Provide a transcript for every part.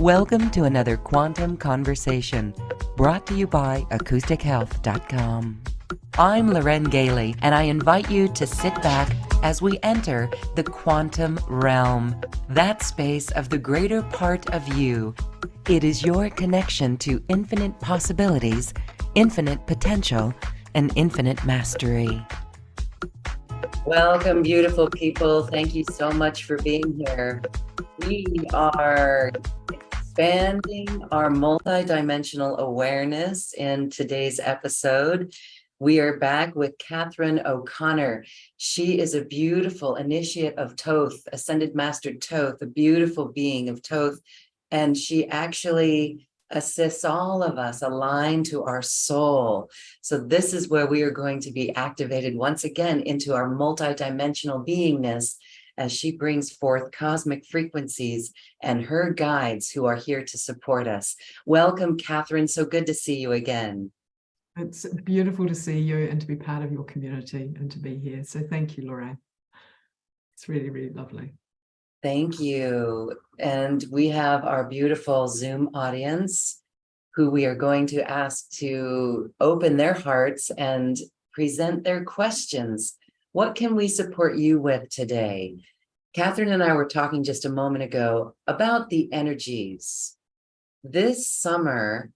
Welcome to another Quantum Conversation, brought to you by AcousticHealth.com. I'm Loren Gailey, and I invite you to sit back as we enter the quantum realm, that space of the greater part of you. It is your connection to infinite possibilities, infinite potential, and infinite mastery. Welcome, beautiful people. Thank you so much for being here. We are expanding our multidimensional awareness in today's episode. We are back with Catherine O'Connor. She is a beautiful initiate of Thoth, Ascended Master Thoth, a beautiful being of Thoth. And she actually assists all of us align to our soul. So this is where we are going to be activated once again into our multidimensional beingness as she brings forth cosmic frequencies and her guides who are here to support us. Welcome, Catherine. So good to see you again. It's beautiful to see you and to be part of your community and to be here. So thank you, Lorraine. It's really, really lovely. Thank you. And we have our beautiful Zoom audience who we are going to ask to open their hearts and present their questions. What can we support you with today? Catherine and I were talking just a moment ago about the energies. This summer,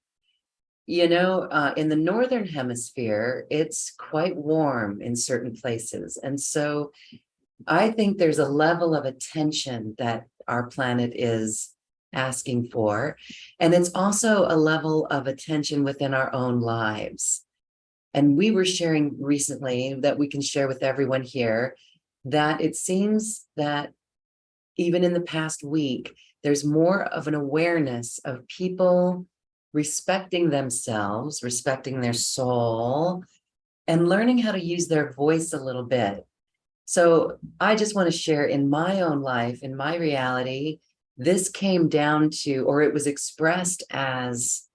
in the Northern Hemisphere, it's quite warm in certain places. And so I think there's a level of attention that our planet is asking for. And it's also a level of attention within our own lives. And we were sharing recently that we can share with everyone here that it seems that even in the past week, there's more of an awareness of people respecting themselves, respecting their soul, and learning how to use their voice a little bit. So I just want to share in my own life, in my reality, this came down to, or it was expressed as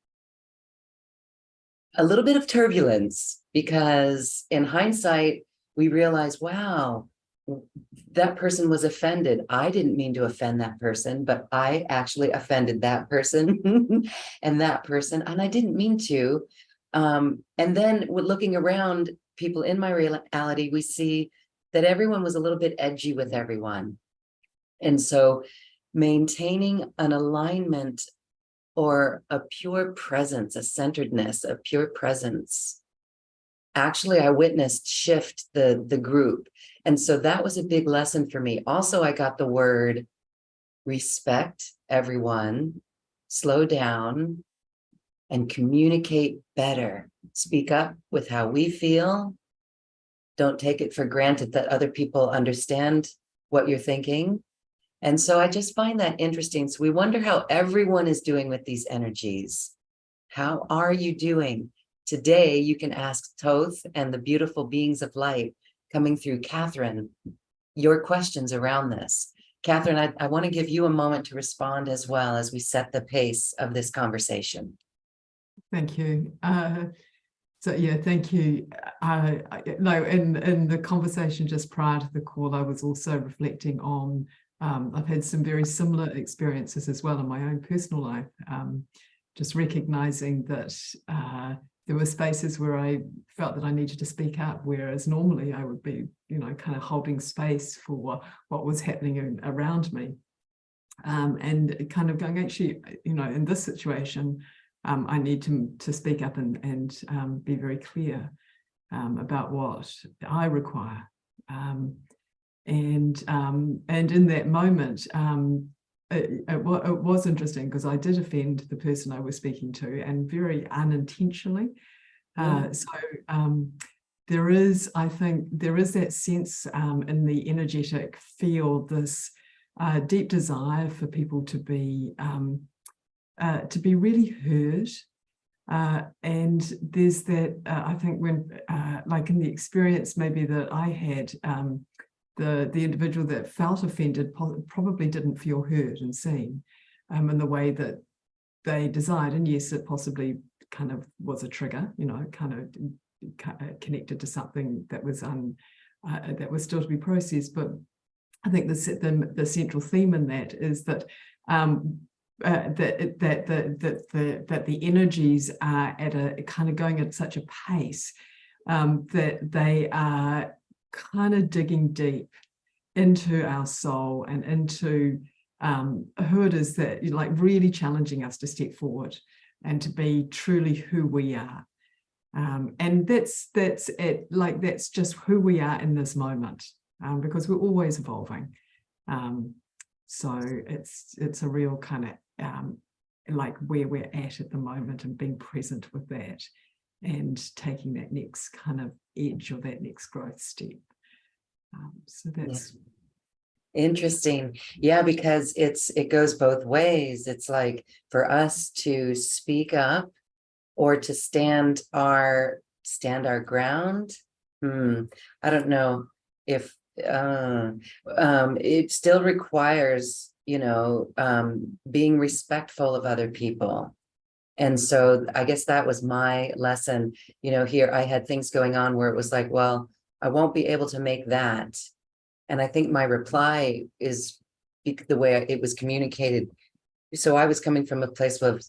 a little bit of turbulence, because in hindsight, we realized, wow, that person was offended. I didn't mean to offend that person, but I actually offended that person and that person, and I didn't mean to. And then looking around people in my reality, we see that everyone was a little bit edgy with everyone. And so maintaining an alignment or a pure presence, a centeredness, a pure presence. Actually, I witnessed shift the group. And so that was a big lesson for me. Also, I got the word respect everyone, slow down, and communicate better. Speak up with how we feel. Don't take it for granted that other people understand what you're thinking. And so I just find that interesting. So we wonder how everyone is doing with these energies. How are you doing? Today, you can ask Thoth and the beautiful beings of light coming through Catherine, your questions around this. Catherine, I want to give you a moment to respond as well as we set the pace of this conversation. Thank you. Thank you. In the conversation just prior to the call, I was also reflecting on, I've had some very similar experiences as well in my own personal life, just recognizing that there were spaces where I felt that I needed to speak up, whereas normally I would be, kind of holding space for what was happening around me. And kind of going, actually, in this situation, I need to speak up and be very clear about what I require. And in that moment, it was interesting because I did offend the person I was speaking to, and very unintentionally. There is that sense in the energetic field, this deep desire for people to be really heard. And there's that, I think when, like in the experience maybe that I had, the individual that felt offended probably didn't feel heard and seen in the way that they desired. And yes, it possibly kind of was a trigger, kind of connected to something that was still to be processed. But I think the central theme in that is that the energies are at a kind of going at such a pace that they are kind of digging deep into our soul and into who it is that, like, really challenging us to step forward and to be truly who we are. And that's it, like, that's just who we are in this moment, because we're always evolving. So it's a real kind of like where we're at the moment, and being present with that and taking that next kind of edge, or that next growth step. So that's interesting. Yeah, because it goes both ways. It's like for us to speak up or to stand our ground. I don't know if it still requires, being respectful of other people. And so I guess that was my lesson. Here I had things going on where it was like, well, I won't be able to make that. And I think my reply is the way it was communicated. So I was coming from a place of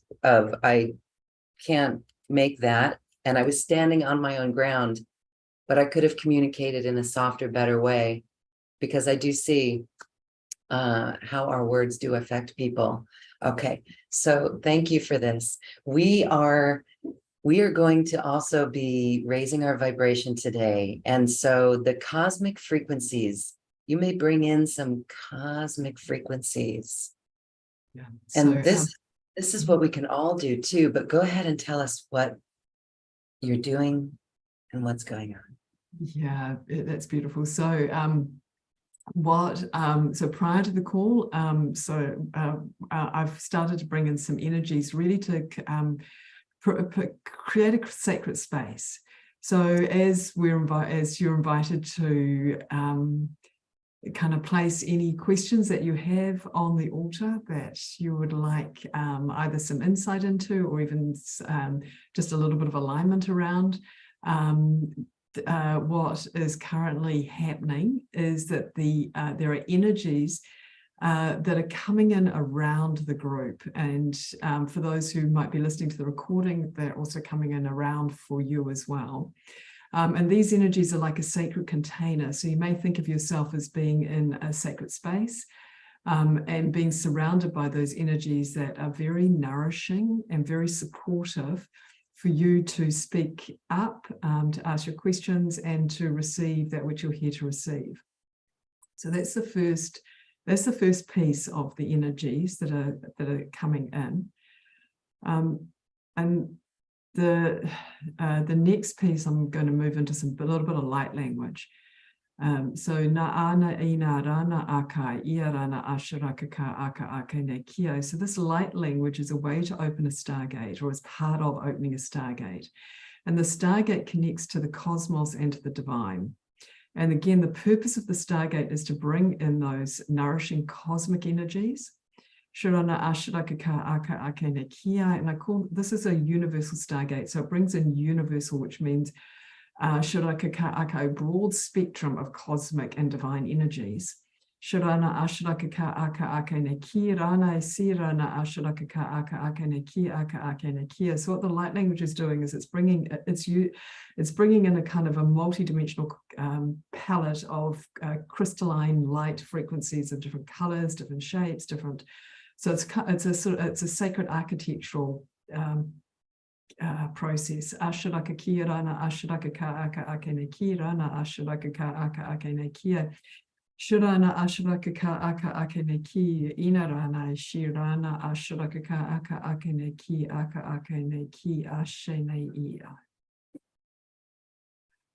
I can't make that. And I was standing on my own ground, but I could have communicated in a softer, better way, because I do see how our words do affect people. Okay, so thank you for this. We are going to also be raising our vibration today. And so the cosmic frequencies, you may bring in some cosmic frequencies. Yeah. And this is what we can all do too, but go ahead and tell us what you're doing and what's going on. Yeah, that's beautiful. So so prior to the call, I've started to bring in some energies really to create a sacred space. So as you're invited to kind of place any questions that you have on the altar that you would like either some insight into, or even just a little bit of alignment around. What is currently happening is that there are energies that are coming in around the group, and for those who might be listening to the recording, they're also coming in around for you as well. And these energies are like a sacred container. So you may think of yourself as being in a sacred space and being surrounded by those energies that are very nourishing and very supportive for you to speak up, to ask your questions, and to receive that which you're here to receive. So that's the first piece of the energies that are coming in. And the next piece, I'm going to move into a little bit of light language. So na ana ina rana aka ia rana ashiraka ka aka ake ne kia. So this light language is a way to open a stargate, or is part of opening a stargate. And the stargate connects to the cosmos and to the divine. And again, the purpose of the stargate is to bring in those nourishing cosmic energies. Shirana ashiraka ka aka ake ne kia. And I call this is a universal stargate. So it brings in universal, which means Shiraka ka aka, a broad spectrum of cosmic and divine energies. Shirana ashiraka ka aka ake ne ki rana sirana ashiraka ka aka ake ne ki aka ake ne kia. So what the light language is doing is it's bringing in a kind of a multi-dimensional palette of crystalline light frequencies of different colors, different shapes, different. So it's a sacred architectural process. Ashiraka ki rana ashiraka ka aka ake ne ki rana ashiraka ka aka ake ne kia. Shirana ashiraka ka aka ake ne ki ina rana shirana ashiraka ka aka ake ne ki aka ake ne ki ashe ne ia.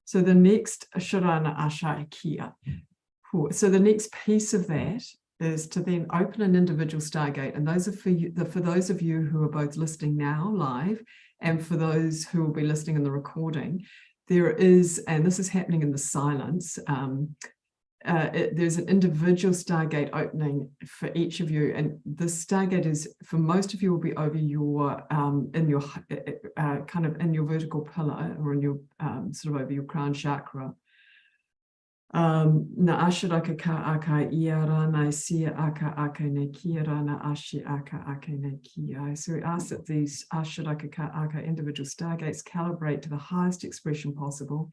So the next shirana asha kia. So the next piece of that is to then open an individual stargate, and those are for those of you who are both listening now live, and for those who will be listening in the recording. There is, and this is happening in the silence, there's an individual stargate opening for each of you, and the stargate is, for most of you, will be over your in your kind of in your vertical pillar, or in your sort of over your crown chakra. Na ashiraka ka aka ia rana sia aka aka ne kia rana ashi aka aka ne kia. So we ask that these ashiraka ka aka individual stargates calibrate to the highest expression possible,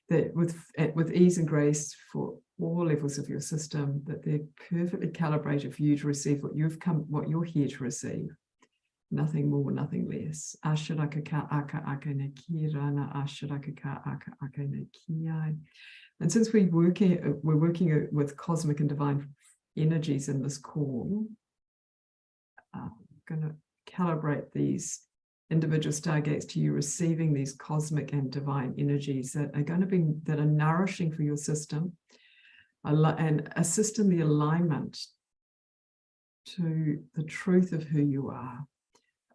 that with ease and grace for all levels of your system, that they're perfectly calibrated for you to receive what you're here to receive. Nothing more, nothing less. Ashiraka ka aka aka ne kia rana ashiraka ka aka aka ne kia. And since we're working with cosmic and divine energies in this call, I'm going to calibrate these individual stargates to you receiving these cosmic and divine energies that are nourishing for your system and assist in the alignment to the truth of who you are.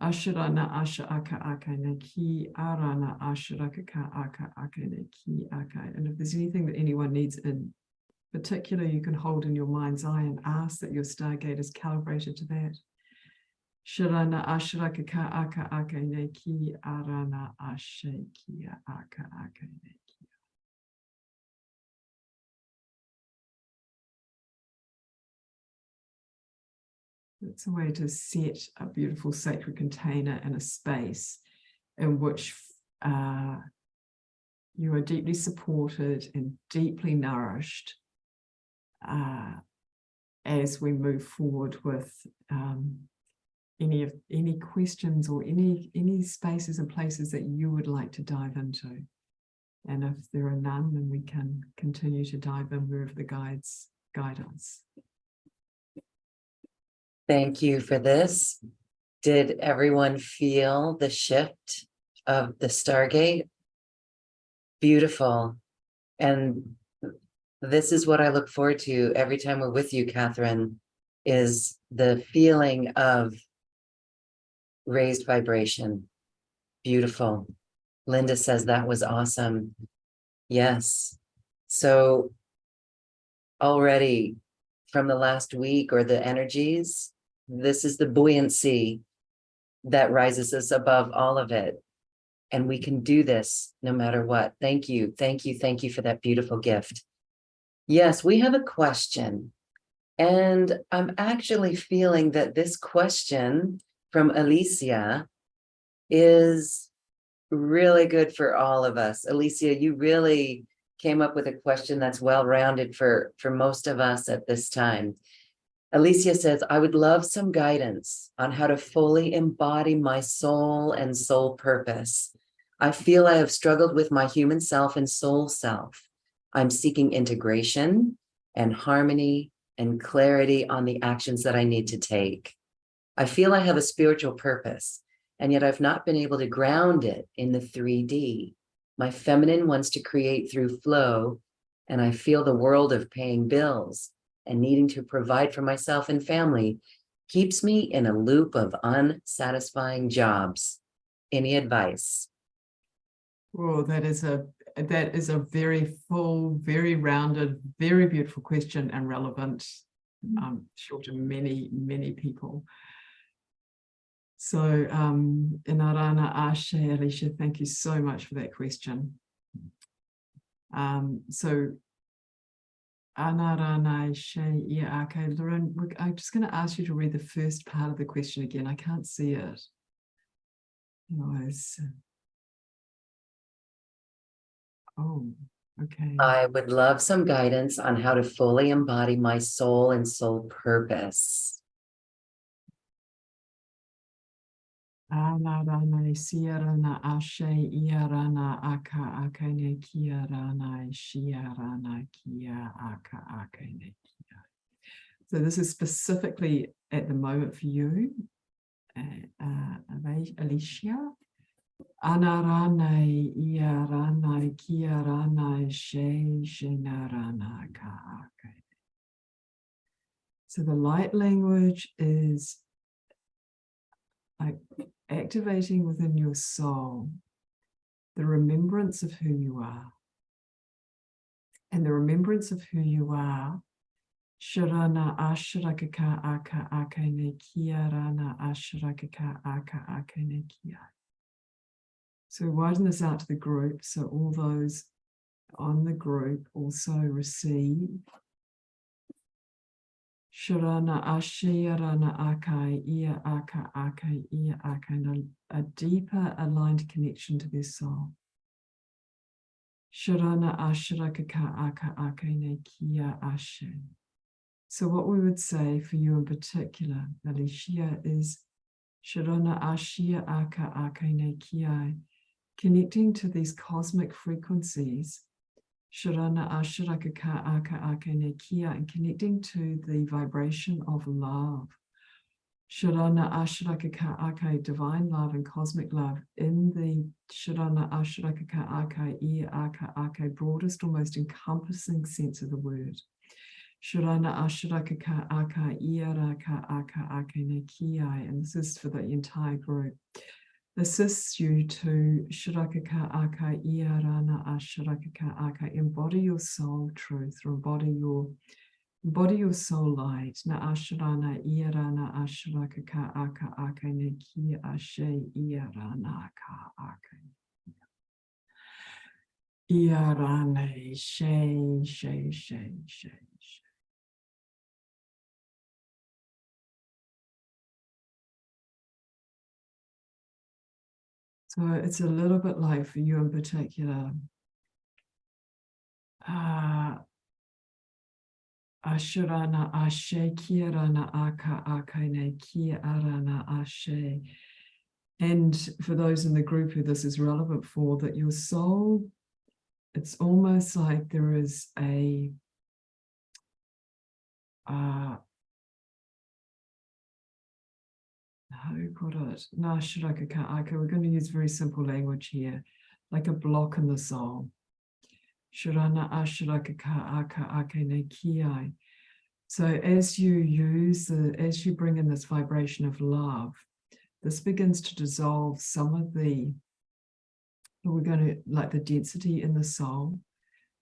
Ashirana asha aka aka ne ki arana ashiraka ka aka aka ne ki aka. And if there's anything that anyone needs in particular, you can hold in your mind's eye and ask that your stargate is calibrated to that. Shirana ashiraka ka aka aka ne ki arana ashe ki aka aka ne ki. It's a way to set a beautiful sacred container in a space in which you are deeply supported and deeply nourished as we move forward with any questions or any spaces and places that you would like to dive into. And if there are none, then we can continue to dive in wherever the guides guide us. Thank you for this. Did everyone feel the shift of the Stargate? Beautiful. And this is what I look forward to every time we're with you, Catherine, is the feeling of raised vibration. Beautiful. Linda says that was awesome. Yes. So already from the last week or the energies, this is the buoyancy that rises us above all of it. And we can do this no matter what. Thank you. Thank you. Thank you for that beautiful gift. Yes, we have a question. And I'm actually feeling that this question from Alicia is really good for all of us. Alicia, you really came up with a question that's well-rounded for most of us at this time. Alicia says, I would love some guidance on how to fully embody my soul and soul purpose. I feel I have struggled with my human self and soul self. I'm seeking integration and harmony and clarity on the actions that I need to take. I feel I have a spiritual purpose, and yet I've not been able to ground it in the 3D. My feminine wants to create through flow, and I feel the world of paying bills and needing to provide for myself and family keeps me in a loop of unsatisfying jobs. Any advice? Oh, that is a very full, very rounded, very beautiful question, and relevant, I'm sure, to many, many people. So, Inarana Ashe, Alicia, thank you so much for that question. So, Anarana Ashe, yeah, okay, Lauren, I'm just going to ask you to read the first part of the question again. I can't see it. Otherwise, oh, okay. I would love some guidance on how to fully embody my soul and soul purpose. Anarana siarana ashe iarana aka akane kiarana shiarana kia aka akane kia. So this is specifically at the moment for you, Alicia. Anarana iarana kiarana shenarana ka akane. So the light language is like activating within your soul the remembrance of who you are. And the remembrance of who you are, Sharana Asharakaka Aka Akane Kiarana Asharakaka Aka Akane Kia. So widen this out to the group. So all those on the group also receive Sharana Ashirana Akai Ia Aka Akai Ia Akai, a deeper aligned connection to their soul. Sharana Ashiraka Aka Akai Ne Kia Ashe. So what we would say for you in particular, Alicia, is Sharana Ashia Aka Akai Ne Kia, connecting to these cosmic frequencies. Sharana Ashiraka Aka Akai Ne Kia, and connecting to the vibration of love. Sharana Ashiraka Akai, divine love and cosmic love, in the Sharana Ashiraka Akai Ia Aka Akai, broadest or most encompassing sense of the word. Sharana Ashiraka Akai Ia Raka Aka Akai Ne Kia, and this is for the entire group. Assists you to Shirakaka Aka Iarana Ashirakaka Aka, embody your soul truth, or embody your soul light. Na Ashirana Iarana Ashirakaka Aka Aka Neki Ashe Iarana Ka Aka Iarane She. So it's a little bit like for you in particular, Ashurana Ashe Kirana Aka Akaine Ki Arana Ashe. And for those in the group who this is relevant for, that your soul, it's almost like there is a how do you put it? We're going to use very simple language here, like a block in the soul. Shurana Ashuraka Aka Akane Kiai. So as you bring in this vibration of love, this begins to dissolve some of the, like the density in the soul.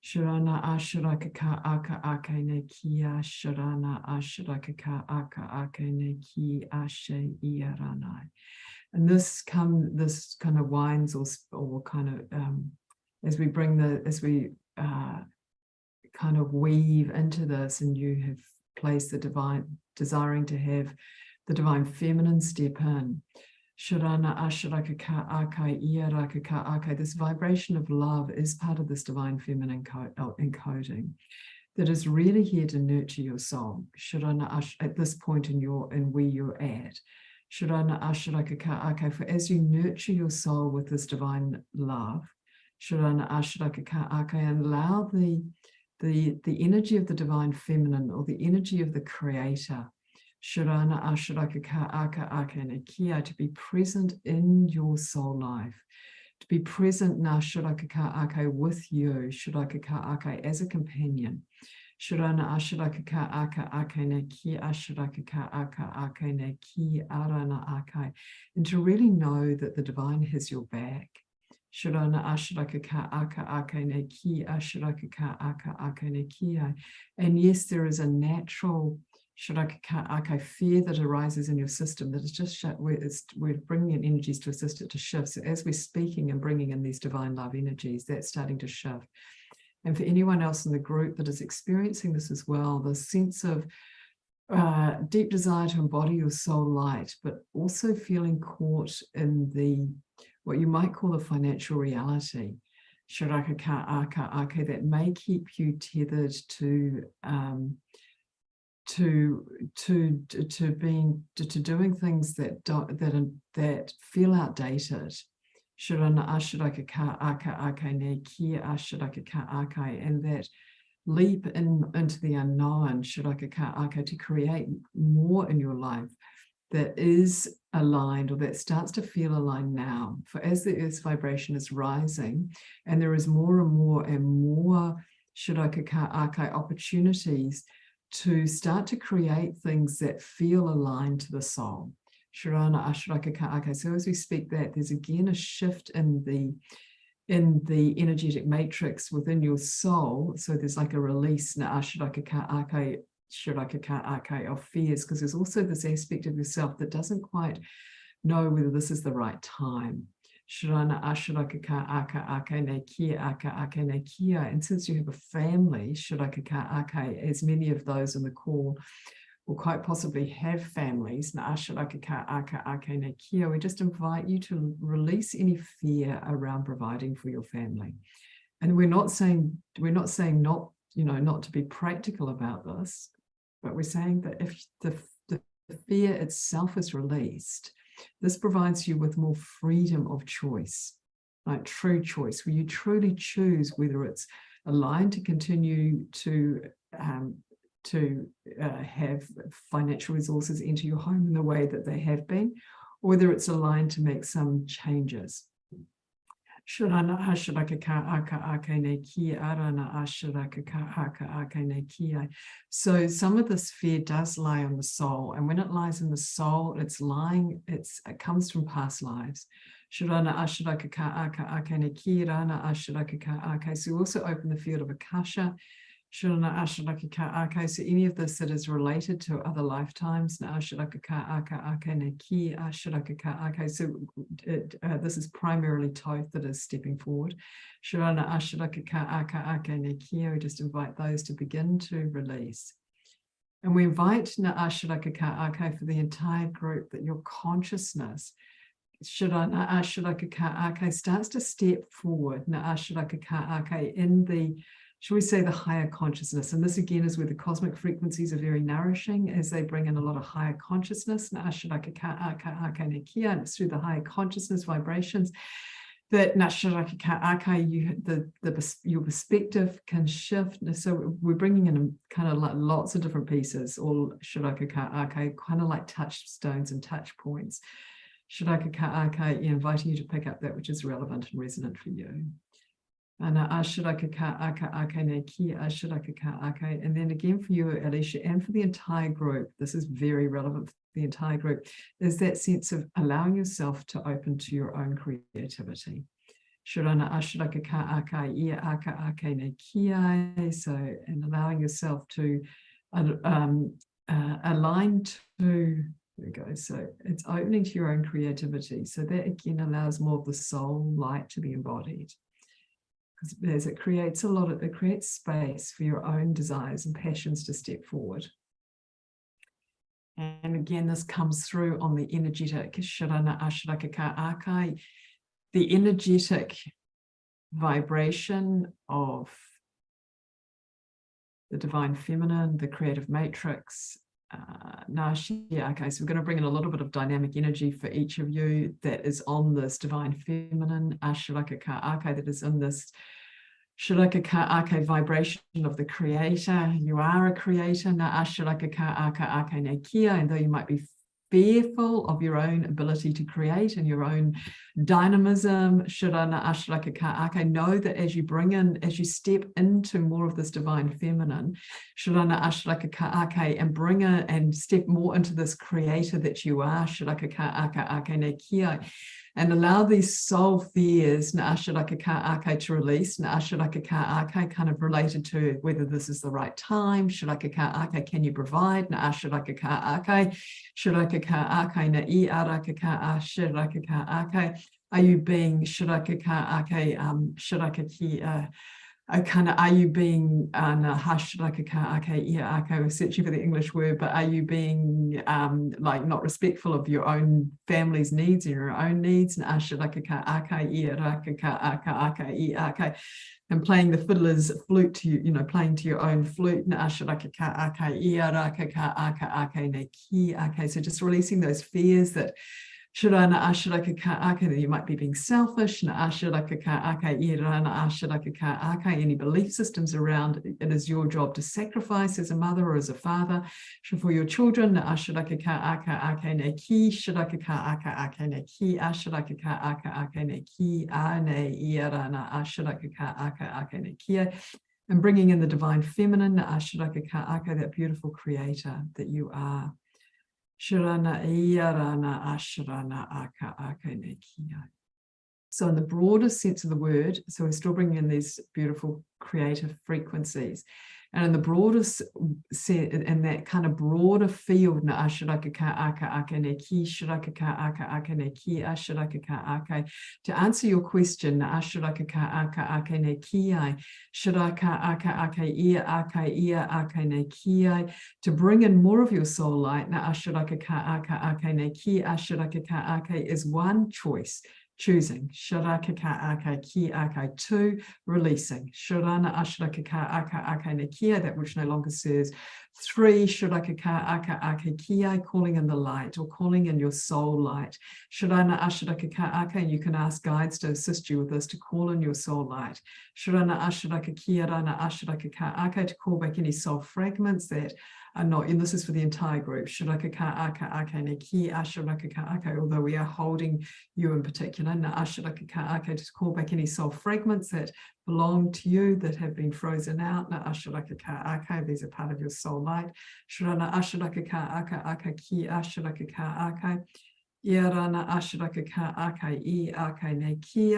Shurana Ashuraka Aka Akane Kia Shurana Ashuraka Aka Akane Ki Ashe Iaranai. And this kind of winds or kind of as we kind of weave into this, and you have placed the divine, desiring to have the divine feminine step in. Shurana Ashuraka Akai Iaraka Akai. This vibration of love is part of this divine feminine encoding that is really here to nurture your soul. Shurana Ash at this point in where you're at. Shurana Ashuraka Akai. For as you nurture your soul with this divine love, Shurana Ashuraka Akai, and allow the energy of the divine feminine, or the energy of the creator, Shurana Ashuraka Aka Aka Kia, to be present in your soul life, to be present na Shuraka Aka with you, Shuraka Aka as a companion. Shurana Ashuraka Aka Aka Ki Ashuraka Aka Aka Ki Arana Aka, and to really know that the divine has your back. Shurana Ashuraka Aka Aka Ki Ashuraka Aka Aka Kia. And yes, there is a natural Shuraka fear that arises in your system that is just we're bringing in energies to assist it to shift. So as we're speaking and bringing in these divine love energies, that's starting to shift. And for anyone else in the group that is experiencing this as well, the sense of deep desire to embody your soul light, but also feeling caught in what you might call the financial reality, Shuraka Aka, that may keep you tethered to doing things that feel outdated. Shurana Ashuraka Aka Aka Ne Kia Ashuraka Aka, and that leap into the unknown, Shuraka Aka, to create more in your life that is aligned, or that starts to feel aligned now. For as the Earth's vibration is rising, and there is more and more Shuraka Aka opportunities to start to create things that feel aligned to the soul. Shurana Ashuraka Aka. So as we speak that, there's again a shift in the energetic matrix within your soul. So there's like a release na Ashuraka Aka, Shuraka Aka of fears, because there's also this aspect of yourself that doesn't quite know whether this is the right time. Shirana Ashiraka Aka Ake Ne Kia Aka Ake Ne Kia. And since you have a family, Shiraka Ake, as many of those in the call will quite possibly have families, Na Ashiraka Aka Ake Ne Kia, we just invite you to release any fear around providing for your family. And we're not saying not, not to be practical about this, but we're saying that if the fear itself is released, this provides you with more freedom of choice, like true choice, where you truly choose whether it's aligned to continue to have financial resources into your home in the way that they have been, or whether it's aligned to make some changes. So some of this fear does lie on the soul, and when it lies in the soul, it comes from past lives. So we also open the field of Akasha. So any of this that is related to other lifetimes. So this is primarily Thoth that is stepping forward. We just invite those to begin to release. And we invite for the entire group that your consciousness starts to step forward in the, shall we say, the higher consciousness. And this again is where the cosmic frequencies are very nourishing as they bring in a lot of higher consciousness. And it's through the higher consciousness vibrations that your perspective can shift. So we're bringing in kind of like lots of different pieces, all kind of like touchstones and touch points. Inviting you to pick up that which is relevant and resonant for you. And then again for you, Alicia, and for the entire group, this is very relevant for the entire group, is that sense of allowing yourself to open to your own creativity. So, and allowing yourself to align to, there we go, so it's opening to your own creativity. So that again allows more of the soul light to be embodied. As it creates it creates space for your own desires and passions to step forward. And again, this comes through on the energetic the energetic vibration of the divine feminine, the creative matrix. Okay, so we're going to bring in a little bit of dynamic energy for each of you that is on this divine feminine, that is in this vibration of the creator. You are a creator, and though you might be fearful of your own ability to create and your own dynamism, know that as you step into more of this divine feminine, and bring it and step more into this creator that you are, and allow these soul fears to release, kind of related to whether this is the right time, can you provide, are you being are you being we're searching for the English word, but are you being like not respectful of your own family's needs and your own needs, and playing the fiddler's flute to you, playing to your own flute. So just releasing those fears that that you might be being selfish, any belief systems around it is your job to sacrifice as a mother or as a father for your children, and bringing in the divine feminine, that beautiful creator that you are. So in the broader sense of the word, so we're still bringing in these beautiful creative frequencies. And in the broadest set, in that kind of broader field, na ashiraka ka aka ake ne ki, shiraka ka aka ake ne ki, ashiraka ka ake. To answer your question, na ashiraka ka aka ake ne ki ai, shiraka aka ake ia ake ne ki ai. To bring in more of your soul light, na ashiraka ka aka ake ne ki, ashiraka ka ake is one choice. Choosing shiraka ka ake ki ake, two, releasing shirana ashiraka ka aka ake ne kia, that which no longer serves, three, shiraka ka aka ake kia, calling in the light or calling in your soul light, shirana ashiraka ka ake, and you can ask guides to assist you with this, to call in your soul light, shirana ashiraka kia rana ashiraka ka ake, to call back any soul fragments that are not, and this is for the entire group, shiraka ka aka ake ne ki, ashiraka ka ake, although we are holding you in particular, na ashiraka ka ake, to call back any soul fragments that belong to you that have been frozen out, na ashiraka ka ake, these are part of your soul light, shirana ashiraka ka aka ki, ashiraka ka ake, iarana ashiraka ka ake, ake ne ki,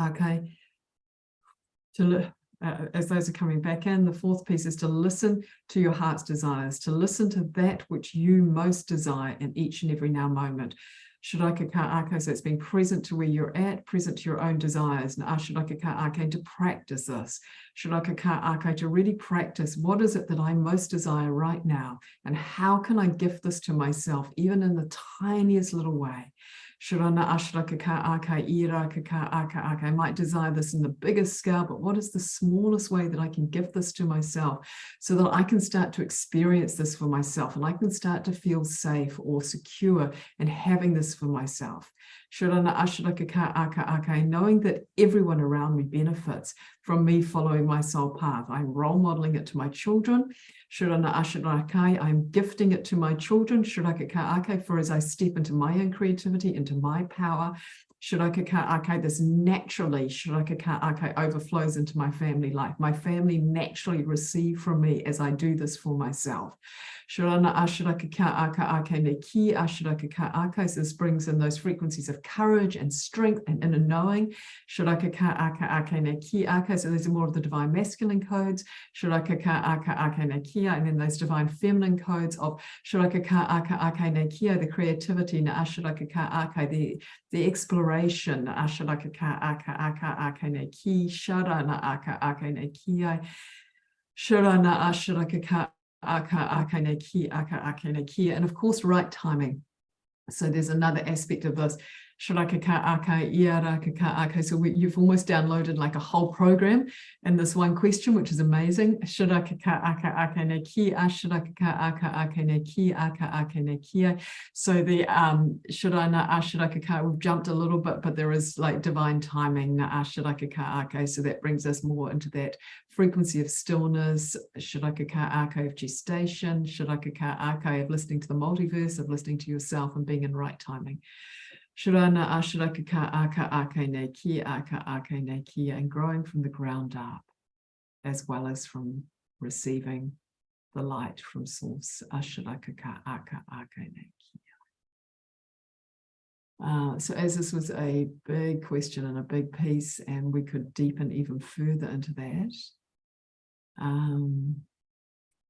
ake, to as those are coming back in, the fourth piece is to listen to your heart's desires, to listen to that which you most desire in each and every now moment. Shiraka ka ake, so it's being present to where you're at, present to your own desires. And ashiraka ka ake, to practice this. Shiraka ka ake, to really practice what is it that I most desire right now, and how can I gift this to myself, even in the tiniest little way. Shirana ashiraka ka ake, iraka ka ake. I might desire this in the biggest scale, but what is the smallest way that I can gift this to myself so that I can start to experience this for myself and I can start to feel safe or secure in having this for myself. Shirana ashiraka ka ake, knowing that everyone around me benefits from me following my soul path. I'm role modeling it to my children. Shirana ashiraka, I'm gifting it to my children. Shiraka ka ake, for as I step into my own creativity, into my power, shiraka ka ake, this naturally, shiraka ka ake, overflows into my family life. My family naturally receive from me as I do this for myself. Shirana ashiraka ka ake ne ki, ashiraka ka ake, so this brings in those frequencies of courage and strength and inner knowing. Shiraka ka ake ne ki ake, so these are more of the divine masculine codes. Shiraka ka ake ne ki, and then those divine feminine codes of shiraka ka ake ne ki, the creativity, na ashiraka ka ake, the exploration, ashiraka ka ake ne ki, sharana ake ne ki, sharana ashiraka ka ake ne ki, ake ne ki, and of course right timing. So there's another aspect of this. Shiraka ka ake, iaraka ka ake. So you've almost downloaded like a whole program in this one question, which is amazing. Shiraka ka ake ne ki, ashiraka ka ake ne ki, ake ne ki. So the shirana ashiraka ka, we've jumped a little bit, but there is like divine timing, na ashiraka ka ake. So that brings us more into that frequency of stillness, shiraka ka ake of gestation, shiraka ka ake of listening to the multiverse, of listening to yourself and being in right timing. Shirana ashiraka ka ake ne ki, ake ne ki, and growing from the ground up, as well as from receiving the light from source. Ashiraka ka ake ne ki. So as this was a big question and a big piece, and we could deepen even further into that,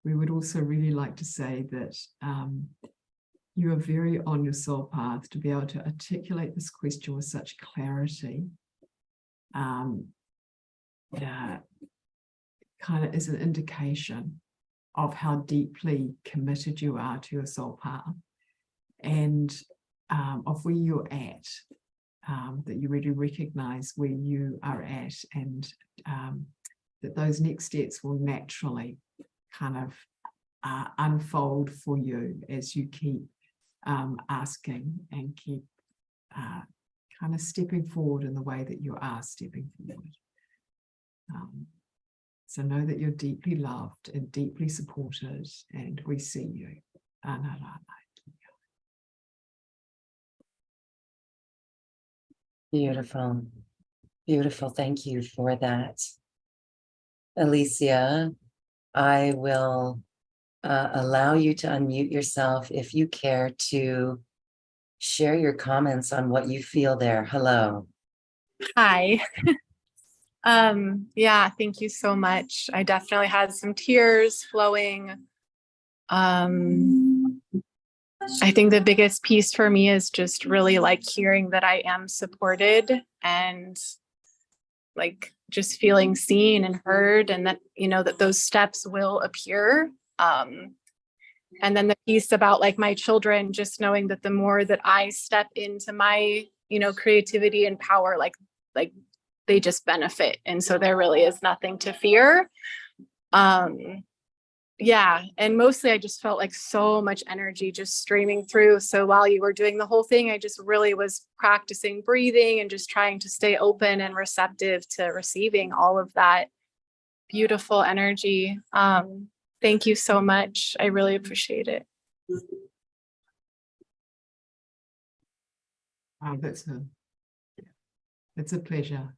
we would also really like to say that you are very on your soul path to be able to articulate this question with such clarity. Kind of is an indication of how deeply committed you are to your soul path and of where you're at, that you really recognize where you are at, and that those next steps will naturally kind of unfold for you as you keep asking and keep kind of stepping forward in the way that you are stepping forward. So know that you're deeply loved and deeply supported, and we see you. Beautiful. Beautiful. Thank you for that. Alicia, I will allow you to unmute yourself if you care to share your comments on what you feel there. Hello. Hi. Yeah, thank you so much. I definitely had some tears flowing. I think the biggest piece for me is just really like hearing that I am supported and like just feeling seen and heard, and that, you know, that those steps will appear. And then the piece about like my children, just knowing that the more that I step into my, you know, creativity and power, like they just benefit. And so there really is nothing to fear. Yeah. And mostly I just felt like so much energy just streaming through. So while you were doing the whole thing, I just really was practicing breathing and just trying to stay open and receptive to receiving all of that beautiful energy. Thank you so much. I really appreciate it. Oh, it's a pleasure.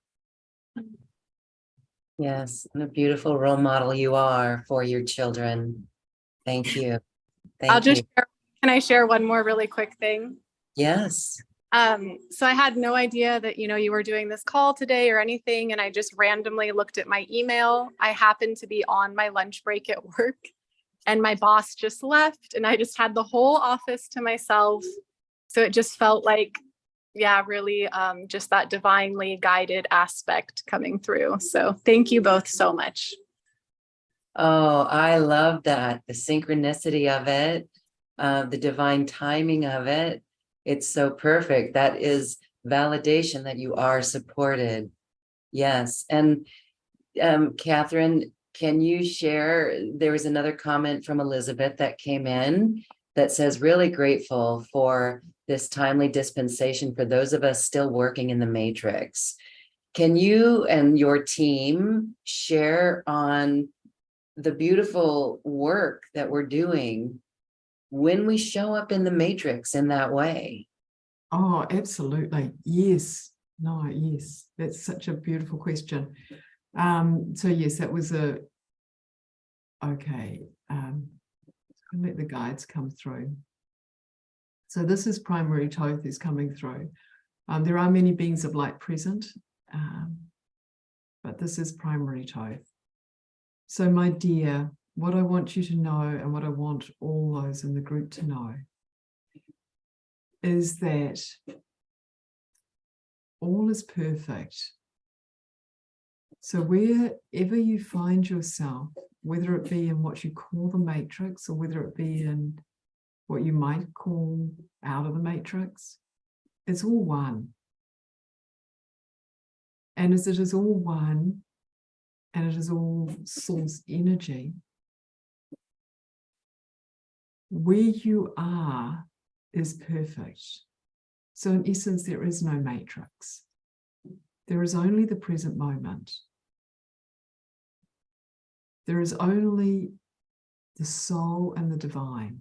Yes, and a beautiful role model you are for your children. Thank you. I'll Thank just you. can I share one more really quick thing? Yes. So I had no idea that, you know, you were doing this call today or anything. And I just randomly looked at my email. I happened to be on my lunch break at work and my boss just left and I just had the whole office to myself. So it just felt like, yeah, really just that divinely guided aspect coming through. So thank you both so much. Oh, I love that. The synchronicity of it, the divine timing of it. It's so perfect. That is validation that you are supported. Yes. And Catherine, can you share? There was another comment from Elizabeth that came in that says, really grateful for this timely dispensation for those of us still working in the matrix. Can you and your team share on the beautiful work that we're doing when we show up in the matrix in that way? Oh, absolutely. Yes. No, yes. That's such a beautiful question. So yes, that was okay. Let the guides come through. So this is primary Thoth is coming through. There are many beings of light present, but this is primary Thoth. So my dear, what I want you to know and what I want all those in the group to know is that all is perfect. So wherever you find yourself, whether it be in what you call the matrix or whether it be in what you might call out of the matrix, it's all one. And as it is all one, and it is all source energy, where you are is perfect. So in essence, there is no matrix. There is only the present moment. There is only the soul and the divine.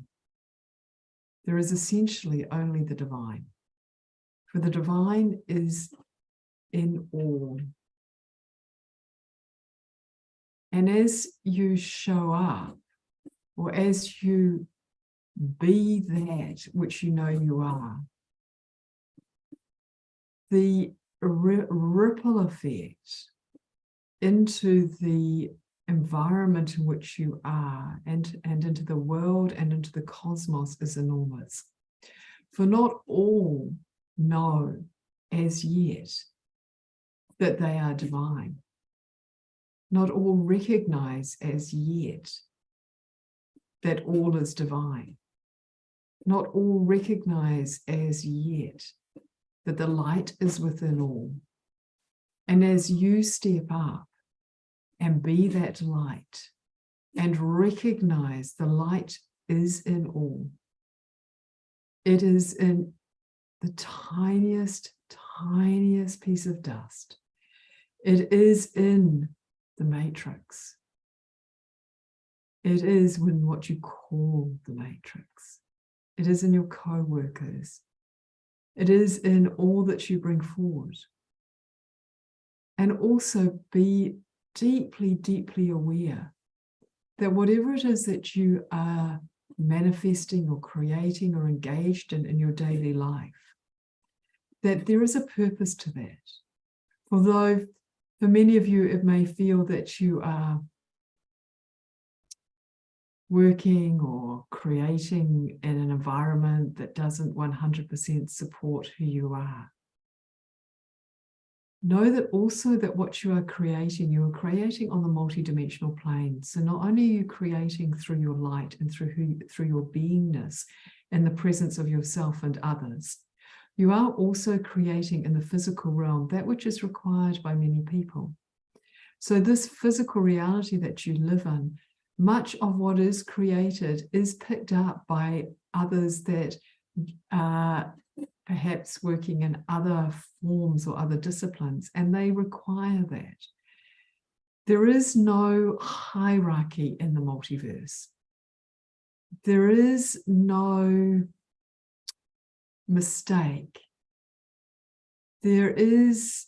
There is essentially only the divine. For the divine is in all. And as you show up, or as you be that which you know you are, the ripple effect into the environment in which you are and into the world and into the cosmos is enormous. For not all know as yet that they are divine. Not all recognize as yet that all is divine. Not all recognize as yet that the light is within all. And as you step up and be that light and recognize the light is in all, it is in the tiniest piece of dust. It is in the matrix. It is in what you call the matrix. It is in your co-workers. It is in all that you bring forward. And also be deeply aware that whatever it is that you are manifesting or creating or engaged in your daily life, that there is a purpose to that. Although For many of you, it may feel that you are working or creating in an environment that doesn't 100% support who you are. Know that also that what you are creating on the multidimensional plane. So not only are you creating through your light and through your beingness and the presence of yourself and others, you are also creating in the physical realm that which is required by many people. So this physical reality that you live in, much of what is created is picked up by others that are perhaps working in other forms or other disciplines, and they require that. There is no hierarchy in the multiverse. There is no mistake. There is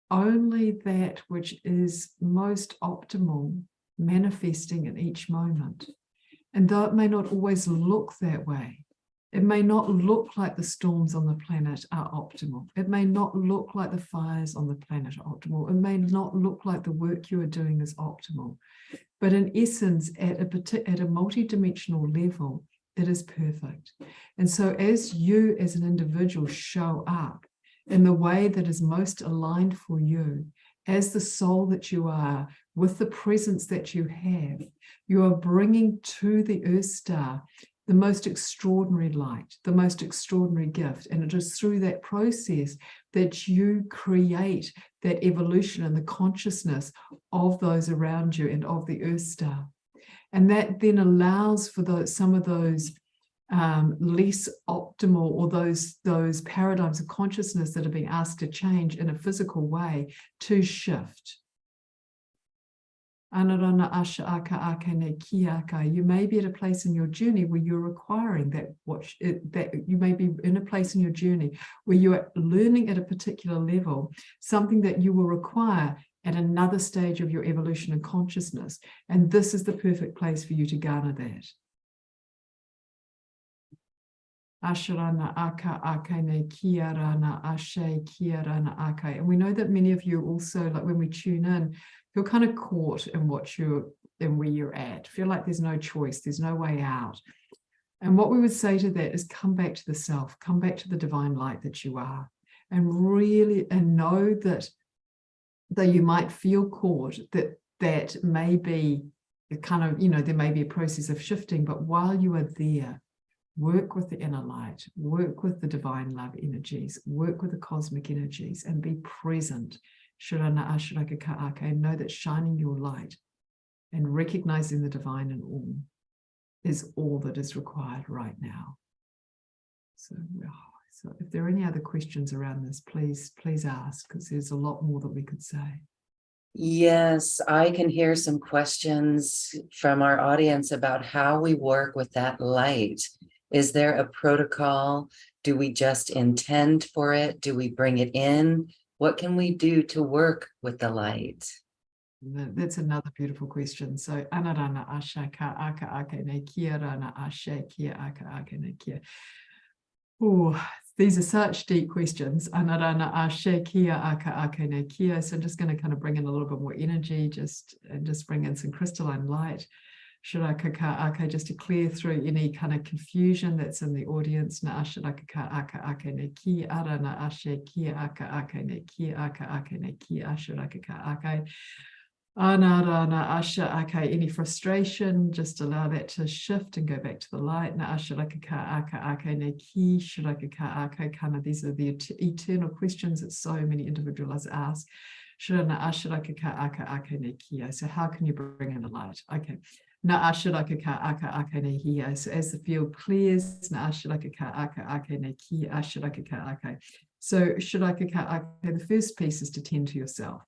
only that which is most optimal manifesting in each moment. And though it may not always look that way, it may not look like the storms on the planet are optimal. It may not look like the fires on the planet are optimal. It may not look like the work you are doing is optimal. But in essence, at a multidimensional level, it is perfect. And so as you as an individual show up in the way that is most aligned for you, as the soul that you are, with the presence that you have, you are bringing to the Earth Star the most extraordinary light, the most extraordinary gift. And it is through that process that you create that evolution and the consciousness of those around you and of the Earth Star. And that then allows for some of those less optimal, or those paradigms of consciousness that are being asked to change in a physical way to shift. You may be at a place in your journey where you're requiring that you may be in a place in your journey where you are learning at a particular level, something that you will require at another stage of your evolution and consciousness. And this is the perfect place for you to garner that. Asharana aka akane kiarana ashe kiarana ake. And we know that many of you also, like when we tune in, feel kind of caught in where you're at. Feel like there's no choice, there's no way out. And what we would say to that is come back to the self, come back to the divine light that you are, and really know that though you might feel caught, that may be kind of, there may be a process of shifting, but while you are there, work with the inner light, work with the divine love energies, work with the cosmic energies, and be present. And know that shining your light and recognizing the divine in all is all that is required right now. So if there are any other questions around this, please ask, because there's a lot more that we could say. Yes, I can hear some questions from our audience about how we work with that light. Is there a protocol? Do we just intend for it? Do we bring it in? What can we do to work with the light? That's another beautiful question. So, anarana ashaka aka ake ne kia rana ashe kia aka ake ne kia. Oh, these are such deep questions. Anarana ashe kia aka ake ne kia. So I'm just going to kind of bring in a little bit more energy, just bring in some crystalline light. Shiraka just to clear through any kind of confusion that's in the audience. Na ashiraka aka ake ne ki arana ashe ki aka ake ne ki aka ake ne ki ashiraka ake. Anarana asha ake. Any frustration, just allow that to shift and go back to the light. Na ashiraka aka ake ne ki shiraka ake. Kind of these are the eternal questions that so many individuals ask. Shirana ashiraka aka ake ne ki. So how can you bring in the light? Okay. Na ashiraka aka ake ne hi. So as the field clears, na ashiraka aka ake ne ki ashiraka ake. So shiraka ake, the first piece is to tend to yourself.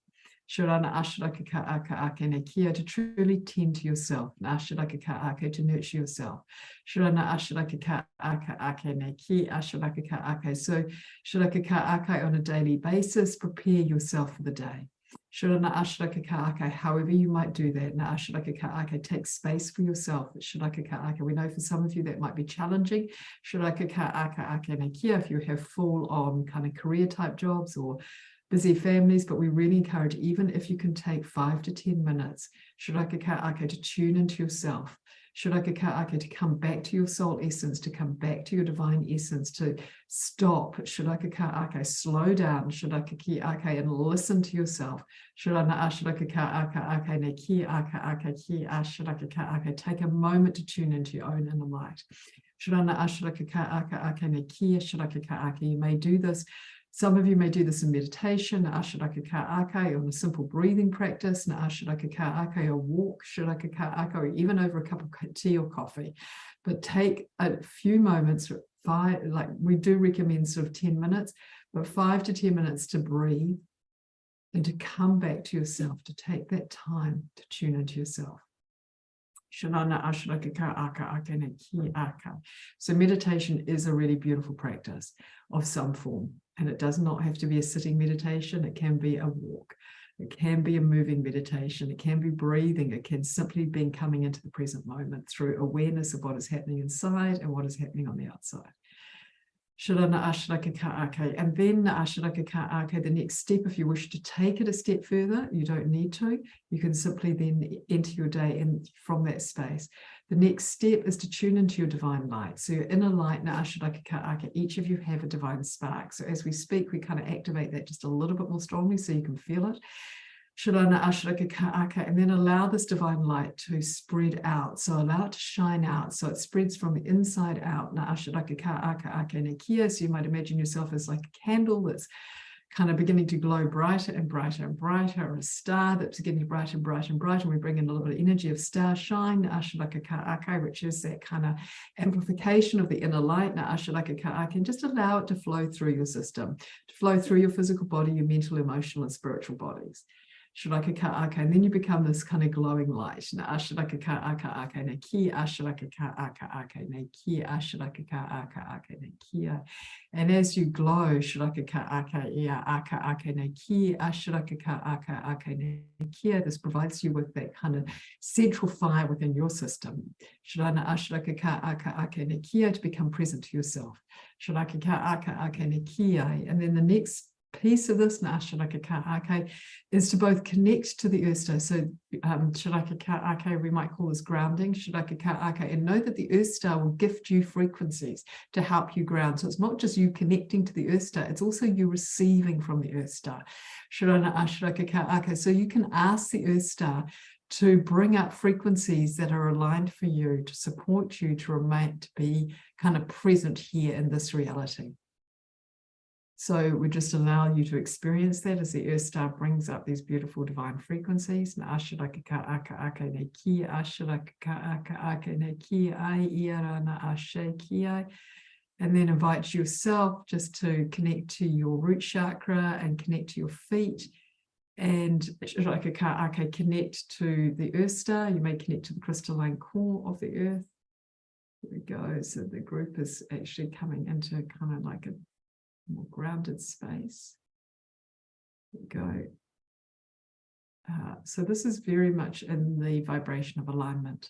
Shirana ashiraka aka ake ne kia, to truly tend to yourself. Na ashiraka ake, to nurture yourself. Shirana ashiraka aka ake ne ki ashiraka ake. So shiraka ake on a daily basis, prepare yourself for the day. Shirana ashiraka ake, however you might do that. Na ashiraka ake, take space for yourself. Shiraka ake, we know for some of you that might be challenging. Shiraka ake ne kia, if you have full on kind of career type jobs, busy families, but we really encourage, even if you can take 5 to 10 minutes, Shiraka Ka'ake, to tune into yourself. Shiraka Ka'ake, to come back to your soul essence, to come back to your divine essence, to stop, Shiraka Ka'ake, slow down, Shiraka Ka'ake, and listen to yourself. Shirana Ashiraka Ka'ake, ne ki aka ki Ashiraka Ka'ake. Take a moment to tune into your own inner light. Shirana Ashiraka Ka'ake, ne ki Ashiraka Ka'ake. You may do this. Some of you may do this in meditation, Ashiraka Ka'ake, or a simple breathing practice, Ashiraka Ka'ake, a walk, Shiraka Ka'ake, or even over a cup of tea or coffee. But take a few moments, like we do recommend sort of 10 minutes, but 5 to 10 minutes to breathe and to come back to yourself, to take that time to tune into yourself. So meditation is a really beautiful practice of some form, and it does not have to be a sitting meditation. It can be a walk. It can be a moving meditation. It can be breathing. It can simply be coming into the present moment through awareness of what is happening inside and what is happening on the outside. Shirana Ashiraka Ka'ake. And then Ashiraka Ka'ake, the next step, if you wish to take it a step further, you don't need to. You can simply then enter your day in from that space. The next step is to tune into your divine light. So your inner light, Ashiraka Ka'ake, each of you have a divine spark. So as we speak, we kind of activate that just a little bit more strongly so you can feel it. Shirana Ashiraka Ka'ake, and then allow this divine light to spread out. So allow it to shine out. So it spreads from the inside out. Ashiraka Ka'ake Nakia. So you might imagine yourself as like a candle that's kind of beginning to glow brighter and brighter and brighter, or a star that's getting brighter and brighter and brighter. And we bring in a little bit of energy of star shine, Ashiraka Ka'ake, which is that kind of amplification of the inner light, Ashiraka Ka'ake, and just allow it to flow through your system, to flow through your physical body, your mental, emotional, and spiritual bodies. Shiraka Ka'ake, and then you become this kind of glowing light. Ashiraka Ka'ake ne ki, Ashiraka Ka'ake ne ki, Ashiraka Ka'ake ne ki. And as you glow, Shiraka Ka'ake ne ki, Ashiraka Ka'ake ne ki, this provides you with that kind of central fire within your system. Shirana Ashiraka Ka'ake ne ki, to become present to yourself. Shiraka Ka'ake ne ki, and then the next piece of this, Ashiraka Ka'ake, is to both connect to the earth star. So Shiraka Ka'ake, we might call this grounding, Shiraka Ka'ake, and know that the earth star will gift you frequencies to help you ground. So it's not just you connecting to the earth star, it's also you receiving from the earth star. Shirana Ashiraka Ka'ake. So you can ask the earth star to bring up frequencies that are aligned for you, to support you to remain, to be kind of present here in this reality. So we just allow you to experience that as the earth star brings up these beautiful divine frequencies. Ashiraka Ka'ake ne ki, Ashiraka Ka'ake ne ki, ai iara na ashe ki ai. And then invite yourself just to connect to your root chakra and connect to your feet. And Ashiraka Ka'ake, connect to the earth star. You may connect to the crystalline core of the earth. There we go. So the group is actually coming into kind of like a more grounded space. There we go. So this is very much in the vibration of alignment,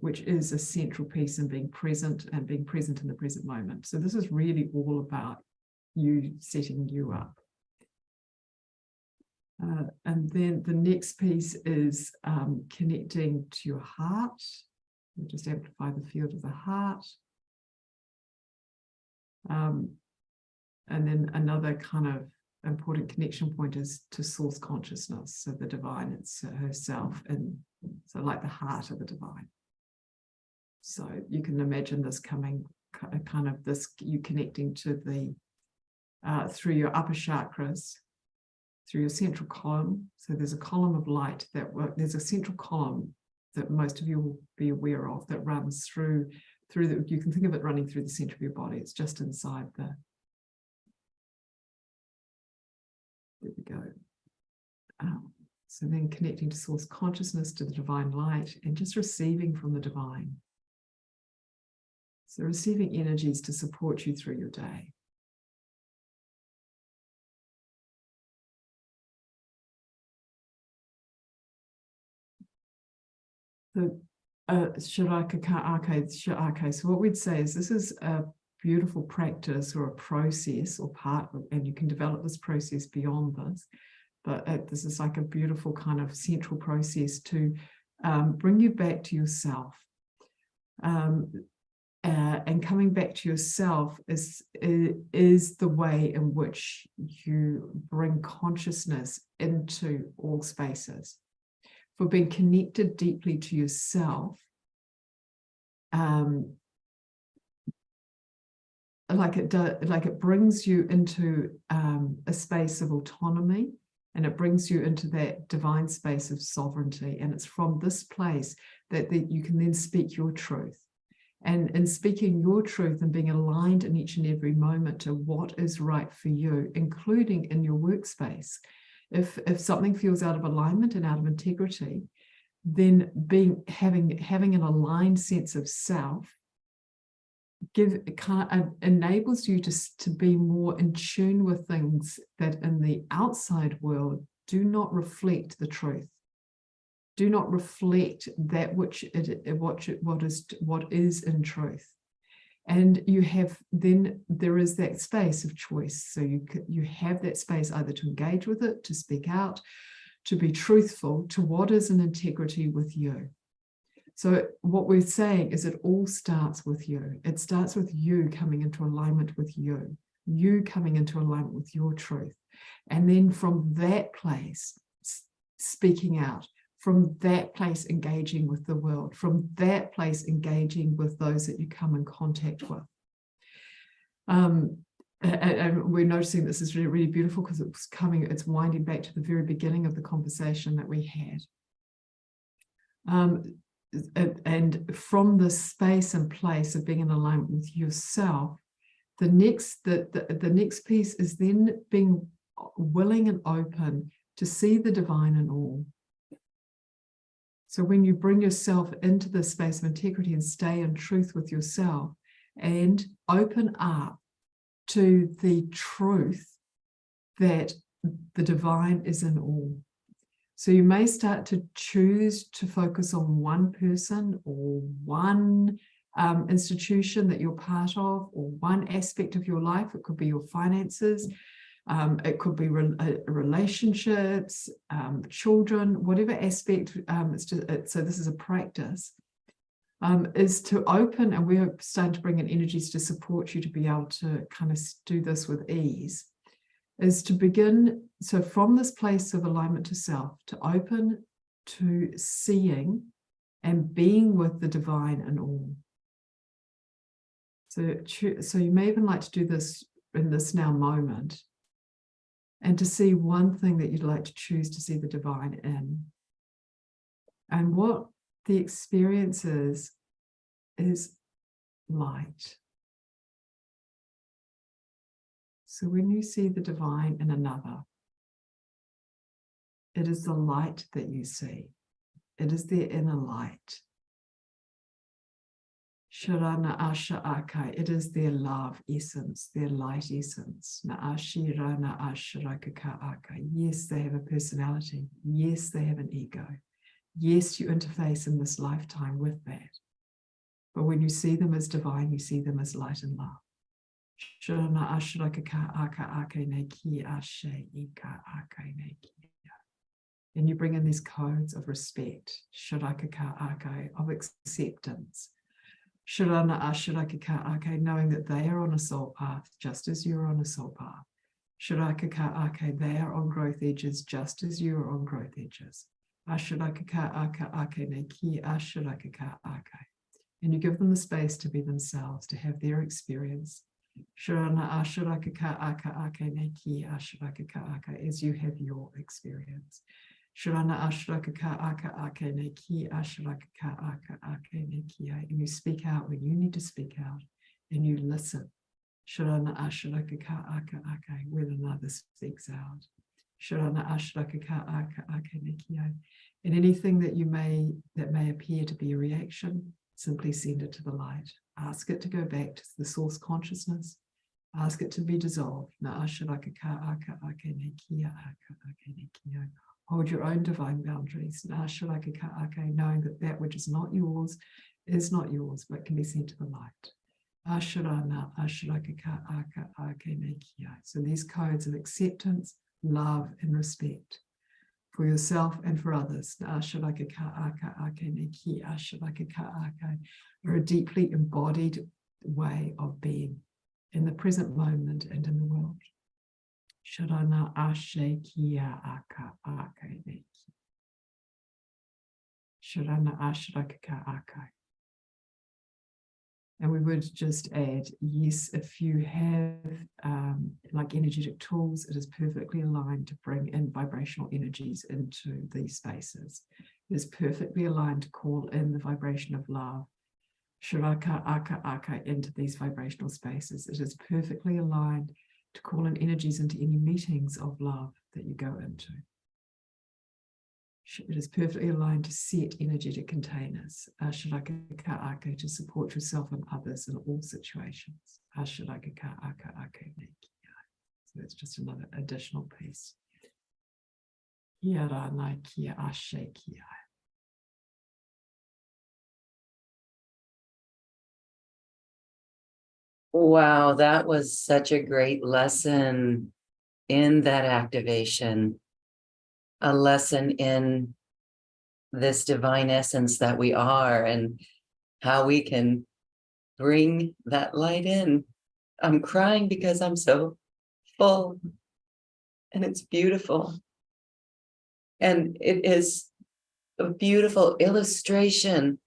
which is a central piece in being present and being present in the present moment. So this is really all about you setting you up. And then the next piece is connecting to your heart. We'll just amplify the field of the heart. And then another kind of important connection point is to source consciousness, so the divine, it's herself, and so like the heart of the divine. So you can imagine this coming kind of this, you connecting to the through your upper chakras, through your central column. So there's a column of light that there's a central column that most of you will be aware of that runs through the, you can think of it running through the center of your body. It's just inside the, there we go. So then connecting to source consciousness, to the divine light, and just receiving from the divine. So receiving energies to support you through your day. So Shiraka Ka'ake. So what we'd say is this is a beautiful practice or a process or part of, and you can develop this process beyond this, but this is like a beautiful kind of central process to bring you back to yourself. And coming back to yourself is the way in which you bring consciousness into all spaces. For being connected deeply to yourself, like it brings you into a space of autonomy, and it brings you into that divine space of sovereignty. And it's from this place that you can then speak your truth. And in speaking your truth and being aligned in each and every moment to what is right for you, including in your workspace. If something feels out of alignment and out of integrity, then having an aligned sense of self enables you to be more in tune with things that in the outside world do not reflect the truth, do not reflect that what is in truth. And then there is that space of choice. So you have that space either to engage with it, to speak out, to be truthful to what is in integrity with you. So what we're saying is it all starts with you. It starts with you coming into alignment with you coming into alignment with your truth. And then from that place, speaking out, from that place, engaging with the world, from that place, engaging with those that you come in contact with. And we're noticing this is really, really beautiful because it's winding back to the very beginning of the conversation that we had. And from the space and place of being in alignment with yourself, the next piece is then being willing and open to see the divine in all. So when you bring yourself into the space of integrity and stay in truth with yourself and open up to the truth that the divine is in all. So you may start to choose to focus on one person or one institution that you're part of, or one aspect of your life. It could be your finances, it could be relationships, children, whatever aspect. So this is a practice, is to open, and we're starting to bring in energies to support you to be able to kind of do this with ease, is to begin, so from this place of alignment to self, to open to seeing and being with the divine in all. So you may even like to do this in this now moment, and to see one thing that you'd like to choose to see the divine in. And what the experience is light. So when you see the divine in another, it is the light that you see. It is their inner light. Sharana Asha Akai, it is their love essence, their light essence. Naashirana Asharakaka Akai. Yes, they have a personality. Yes, they have an ego. Yes, you interface in this lifetime with that. But when you see them as divine, you see them as light and love. Sharana Asharakaka Aka Akai Neki Ashe Ika Akai Neki. And you bring in these codes of respect, Sharakaka Akai, of acceptance. Sharana Asharakaka Ake, knowing that they are on a soul path just as you're on a soul path. Sharakaka Ake, they are on growth edges just as you are on growth edges. Asharakaka Ake Neki Asharakaka Ake. And you give them the space to be themselves, to have their experience. Sharana Asharakaka Ake Neki Asharakaka Ake, as you have your experience. Sharana Ashrakaka Aka Ake Neki Ashrakaka Aka Ake Neki. And you speak out when you need to speak out, and you listen. Sharana Ashrakaka Aka Ake, when another speaks out. Sharana Ashrakaka Aka Ake Neki. And anything that may appear to be a reaction, simply send it to the light. Ask it to go back to the source consciousness. Ask it to be dissolved. Na Ashrakaka Aka Ake Neki Aka Ake Neki. Hold your own divine boundaries, knowing that that which is not yours, but can be sent to the light. Ashurana, Ashurakaka, Aka, Ake, Nekia. So these codes of acceptance, love, and respect for yourself and for others, Ashurakaka, Aka, Ake, Neki, Ashurakaka, Ake, are a deeply embodied way of being in the present moment and in the world. Shurana, Ashe, Kia, Aka, Ake, Neki. Shurana, Ashurakaka, Ake. And we would just add, yes, if you have like energetic tools, it is perfectly aligned to bring in vibrational energies into these spaces. It is perfectly aligned to call in the vibration of love, Shuraka, Aka, Aka, into these vibrational spaces. It is perfectly aligned to call in energies into any meetings of love that you go into. It is perfectly aligned to set energetic containers, to support yourself and others in all situations. So that's just another additional piece. Wow, that was such a great lesson in that activation. A lesson in this divine essence that we are and how we can bring that light in. I'm crying because I'm so full and it's beautiful. And it is a beautiful illustration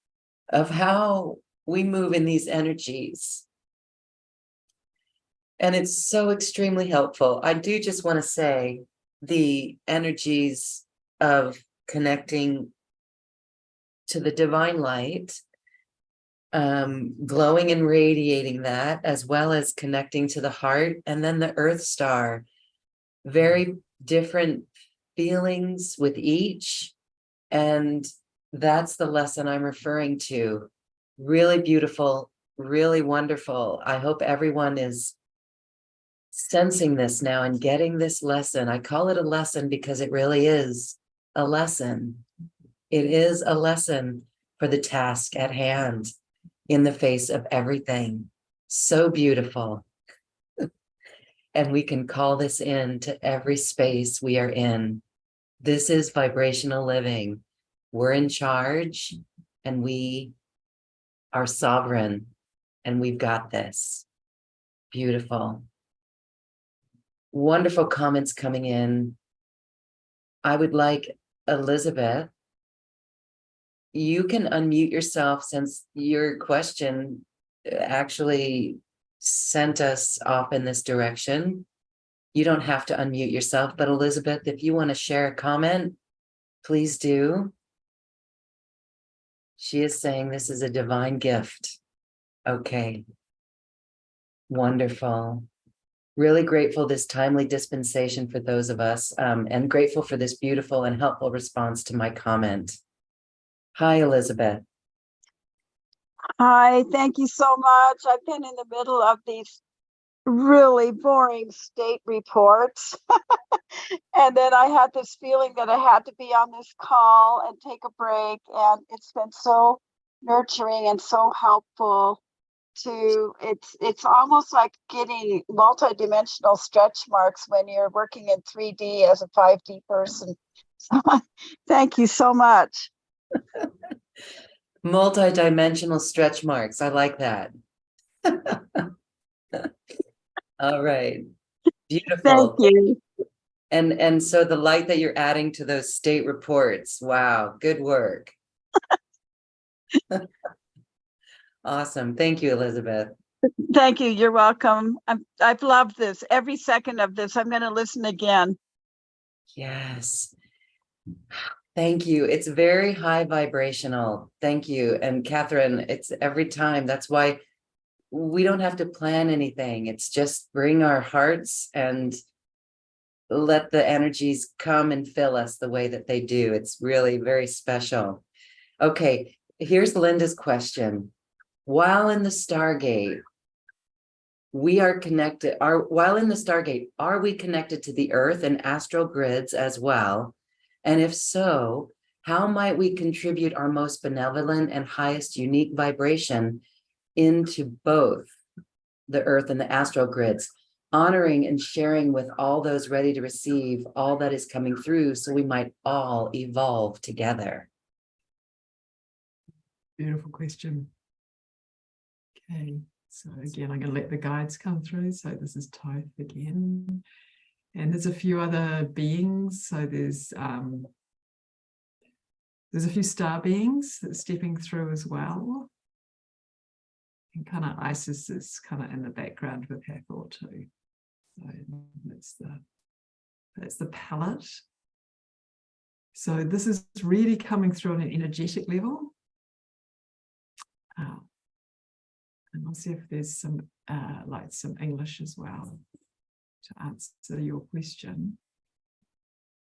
of how we move in these energies. And it's so extremely helpful. I do just want to say the energies of connecting to the divine light, glowing and radiating that, as well as connecting to the heart, and then the earth star. Very different feelings with each. And that's the lesson I'm referring to. Really beautiful, really wonderful. I hope everyone is sensing this now and getting this lesson. I call it a lesson because it really is a lesson. It is a lesson for the task at hand in the face of everything. So beautiful. And we can call this in to every space we are in. This is vibrational living. We're in charge and we are sovereign and we've got this. Beautiful. Wonderful comments coming in. I would like Elizabeth, you can unmute yourself since your question actually sent us off in this direction. You don't have to unmute yourself, but Elizabeth, if you want to share a comment, please do. She is saying this is a divine gift. Okay. Wonderful. Really grateful this timely dispensation for those of us, and grateful for this beautiful and helpful response to my comment. Hi, Elizabeth. Hi, thank you so much. I've been in the middle of these really boring state reports. And then I had this feeling that I had to be on this call and take a break. And it's been so nurturing and so helpful to, it's almost like getting multidimensional stretch marks when you're working in 3D as a 5D person. So thank you so much. Multi-dimensional stretch marks. I like that. All right. Beautiful. Thank you. And so the light that you're adding to those state reports. Wow. Good work. Awesome. Thank you, Elizabeth. Thank you. You're welcome. I've loved this. Every second of this, I'm going to listen again. Yes. Thank you. It's very high vibrational. Thank you. And Catherine, it's every time. That's why we don't have to plan anything. It's just bring our hearts and let the energies come and fill us the way that they do. It's really very special. Okay, here's Linda's question. While in the Stargate, we are connected, while in the Stargate, are we connected to the Earth and astral grids as well? And if so, how might we contribute our most benevolent and highest unique vibration into both the earth and the astral grids, honoring and sharing with all those ready to receive all that is coming through, so we might all evolve together. Beautiful question. Okay, so again, I'm going to let the guides come through. So this is Toth again. And there's a few other beings. So there's a few star beings that's stepping through as well. And kind of Isis is kind of in the background with Hathor too. So that's the palette. So this is really coming through on an energetic level. And I'll see if there's some some English as well to answer your question.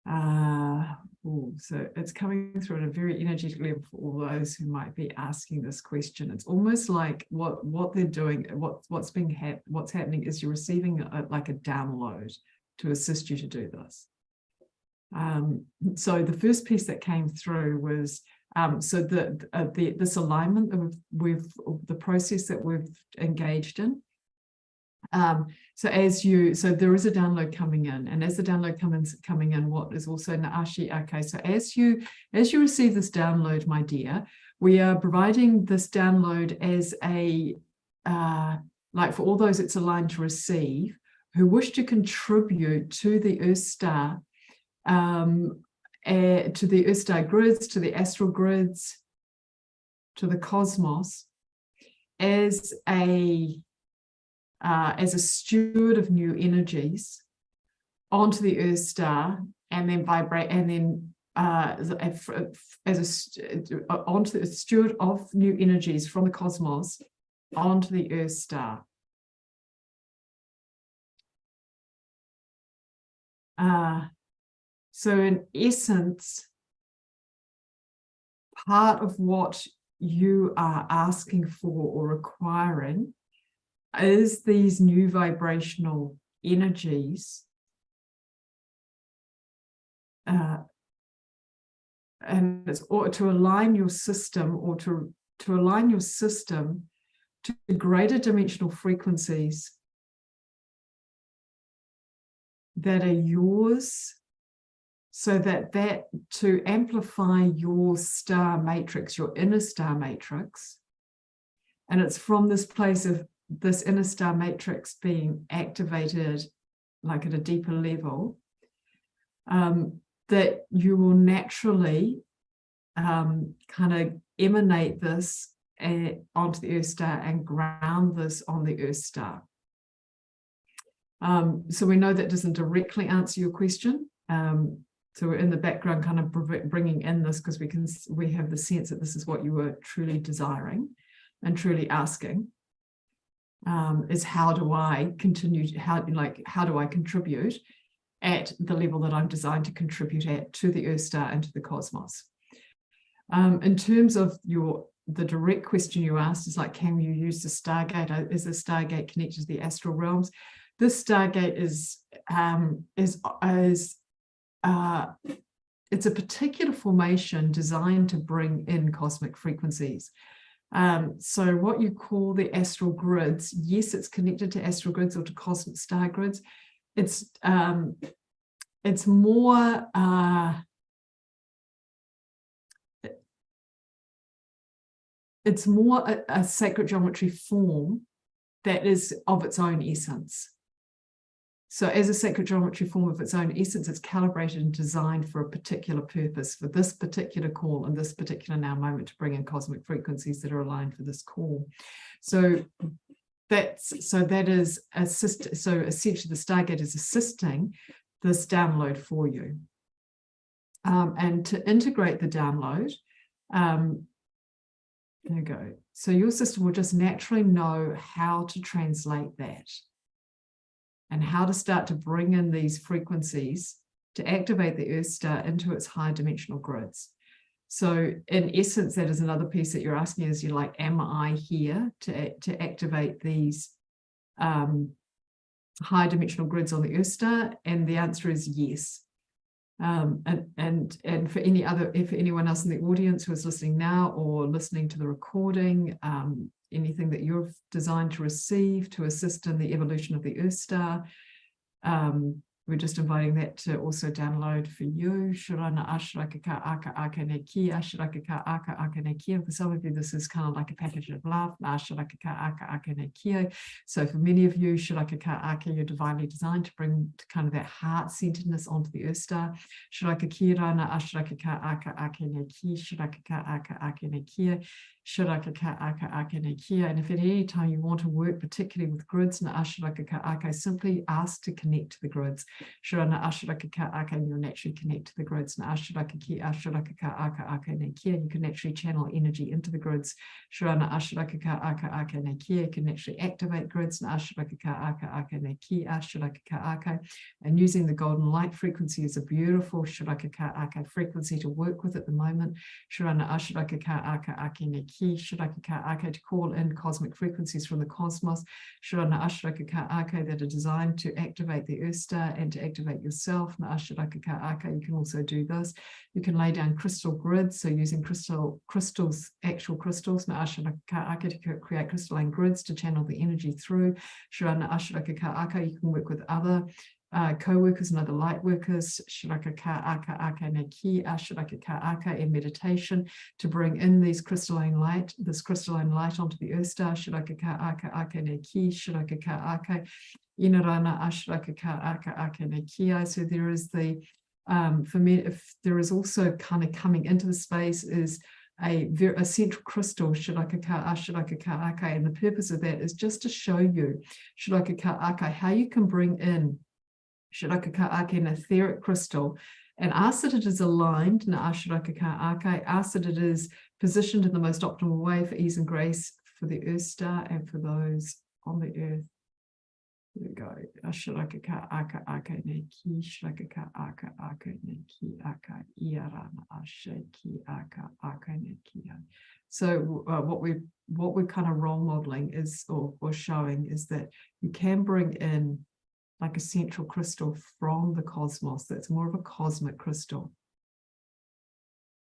So it's coming through at a very energetic level for all those who might be asking this question. It's almost like what they're doing, what's happening is you're receiving like a download to assist you to do this. So the first piece that came through was so this alignment that the process that we've engaged in. So there is a download coming in, and as the download coming in, what is also Naashi. Okay, so as you receive this download, my dear, we are providing this download as a like for all those it's aligned to receive, who wish to contribute to the Earth Star, to the Earth Star grids, to the astral grids, to the cosmos, as a steward of new energies onto the Earth Star, and then vibrate, and then onto the steward of new energies from the cosmos onto the Earth Star. So in essence, part of what you are asking for or requiring is these new vibrational energies, and it's to align your system, or to align your system to greater dimensional frequencies that are yours, so that to amplify your star matrix, your inner star matrix. And it's from this place of this inner star matrix being activated like at a deeper level, that you will naturally kind of emanate this onto the Earth Star and ground this on the Earth Star. So we know that doesn't directly answer your question. So we're in the background kind of bringing in this because we have the sense that this is what you were truly desiring and truly asking, is how do I continue, how do I contribute at the level that I'm designed to contribute at to the Earth Star and to the cosmos. In terms of the direct question you asked is like, can you use the Stargate? Is the Stargate connected to the astral realms? This Stargate it's a particular formation designed to bring in cosmic frequencies. So what you call the astral grids, yes, it's connected to astral grids or to cosmic star grids. It's more a sacred geometry form that is of its own essence. So as a sacred geometry form of its own essence, it's calibrated and designed for a particular purpose, for this particular call and this particular now moment, to bring in cosmic frequencies that are aligned for this call. So that is so essentially the Stargate is assisting this download for you. And to integrate the download, there you go. So your system will just naturally know how to translate that and how to start to bring in these frequencies to activate the Earth Star into its high dimensional grids. So in essence, that is another piece that you're asking, is you're like, am I here to activate these high dimensional grids on the Earth Star? And the answer is yes. And for anyone else in the audience who is listening now or listening to the recording, anything that you've designed to receive to assist in the evolution of the Earth Star, we're just inviting that to also download for you. Shurana ashraka ka aka aka neki, ashraka ka aka aka neki. For some of you, this is kind of like a package of love. Ashraka ka aka aka neki. So for many of you, shuraka ka aka, you're divinely designed to bring kind of that heart-centeredness onto the Earth Star. Shuraka kirana ashraka ka aka aka neki, shuraka ka aka aka neki. Shuraka ka aka aka neki. And if at any time you want to work particularly with grids, na ashraka ka aka, simply ask to connect to the grids. Shurana ashraka ka aka, and you'll naturally connect to the grids. Na ashraka ki ashraka ka aka aka nekia, you can actually channel energy into the grids. Shurana ashraka ka aka aka nekia, you can actually activate grids. Na ashraka ka aka aka neki, ashraka ka aka, and using the golden light frequency is a beautiful shuraka ka aka frequency to work with at the moment. Shurana ashraka ka aka aka neki, shuraka ka aka, to call in cosmic frequencies from the cosmos. Shurana ashraka ka aka, that are designed to activate the Earth Star and to activate yourself. Na ashraka ka aka, you can also do this. You can lay down crystal grids, so using crystals, actual crystals, na ashraka ka aka, to create crystalline grids to channel the energy through. Shurana ashraka ka aka, you can work with other co-workers and other light workers. Shuraka ka aka aka neki, ashraka ka aka, in meditation to bring in this crystalline light onto the Earth Star. Shuraka ka aka aka neki, shuraka ka aka. Inarana ashraka ka aka aka nekia. So there is the, for me, if there is also kind of coming into the space is a central crystal, shuraka ka ashraka ka aka, and the purpose of that is just to show you, shuraka ka aka, how you can bring in shuraka ka aka, an etheric crystal, and ask that it is aligned, na ashraka ka aka, ask that it is positioned in the most optimal way for ease and grace for the Earth Star and for those on the Earth. There we go. Ashraka ka aka aka neki, shraka ka aka aka neki aka, iarana ashaki aka aka neki. So what we're kind of role modeling is, or showing, is that you can bring in like a central crystal from the cosmos that's more of a cosmic crystal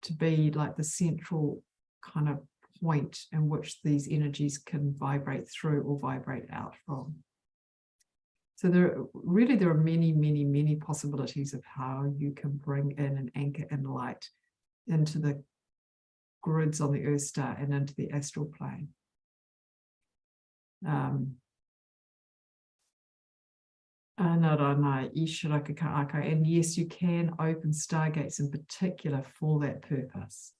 to be like the central kind of point in which these energies can vibrate through or vibrate out from. So there are many, many, many possibilities of how you can bring in and anchor in light into the grids on the Earth Star and into the astral plane. And yes, you can open stargates in particular for that purpose.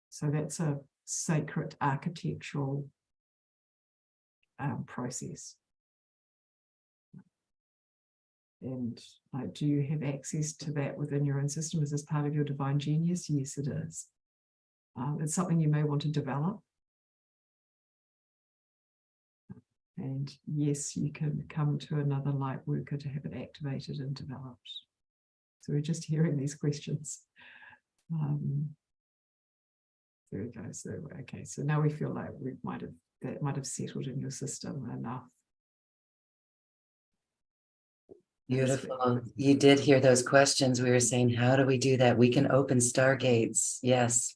So that's a sacred architectural process. And do you have access to that within your own system? Is this part of your divine genius? Yes, it is. It's something you may want to develop. And yes, you can come to another light worker to have it activated and developed. So we're just hearing these questions. There we go. So, okay, so now we feel like that might have settled in your system enough. Beautiful. You did hear those questions. We were saying, how do we do that? We can open stargates. Yes.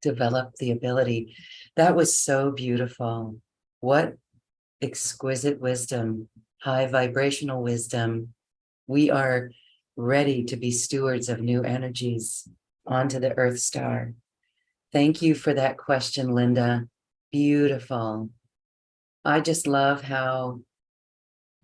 Develop the ability. That was so beautiful. What exquisite wisdom, high vibrational wisdom. We are ready to be stewards of new energies onto the Earth Star. Thank you for that question, Linda. Beautiful. I just love how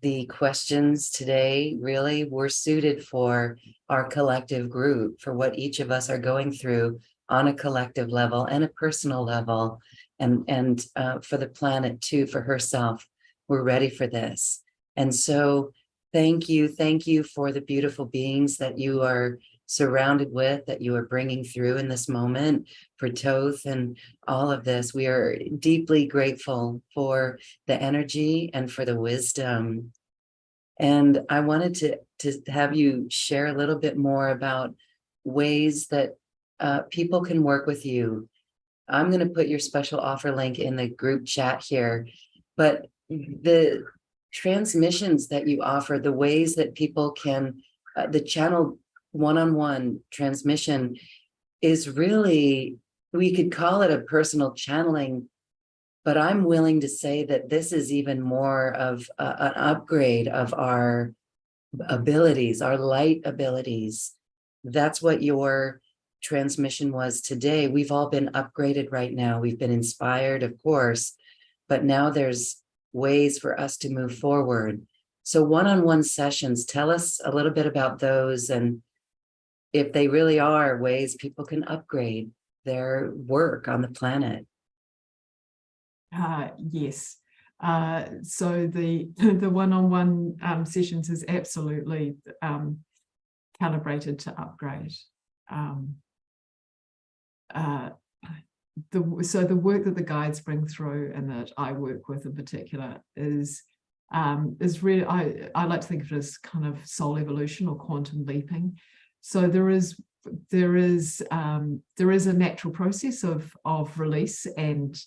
the questions today really were suited for our collective group, for what each of us are going through on a collective level and a personal level, and for the planet too, for herself. We're ready for this. And so thank you for the beautiful beings that you are surrounded with, that you are bringing through in this moment, for Toth and all of this. We are deeply grateful for the energy and for the wisdom. And I wanted to have you share a little bit more about ways that people can work with you. I'm going to put your special offer link in the group chat here, but transmissions that you offer, the ways that people can, the channel one-on-one transmission is really, we could call it a personal channeling, but I'm willing to say that this is even more of an upgrade of our abilities, our light abilities. That's what your transmission was today. We've all been upgraded right now. We've been inspired, of course, but now there's ways for us to move forward. So one-on-one sessions, tell us a little bit about those, and if they really are ways people can upgrade their work on the planet. Yes. So the the one-on-one sessions is absolutely calibrated to upgrade. So the work that the guides bring through and that I work with in particular is really, I like to think of it as kind of soul evolution or quantum leaping. So there is a natural process of release and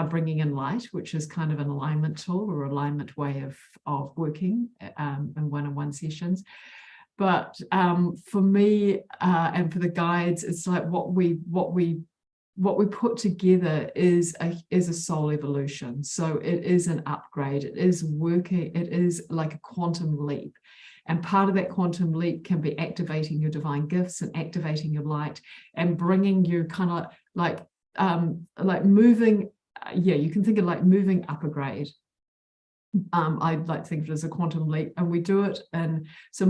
bringing in light, which is kind of an alignment tool or alignment way of working in one-on-one sessions. But for me and for the guides, it's like what we put together is a soul evolution. So it is an upgrade. It is working. It is like a quantum leap. And part of that quantum leap can be activating your divine gifts and activating your light and bringing you kind of like moving. Yeah, you can think of like moving up a grade. I'd like to think of it as a quantum leap, and we do it. And so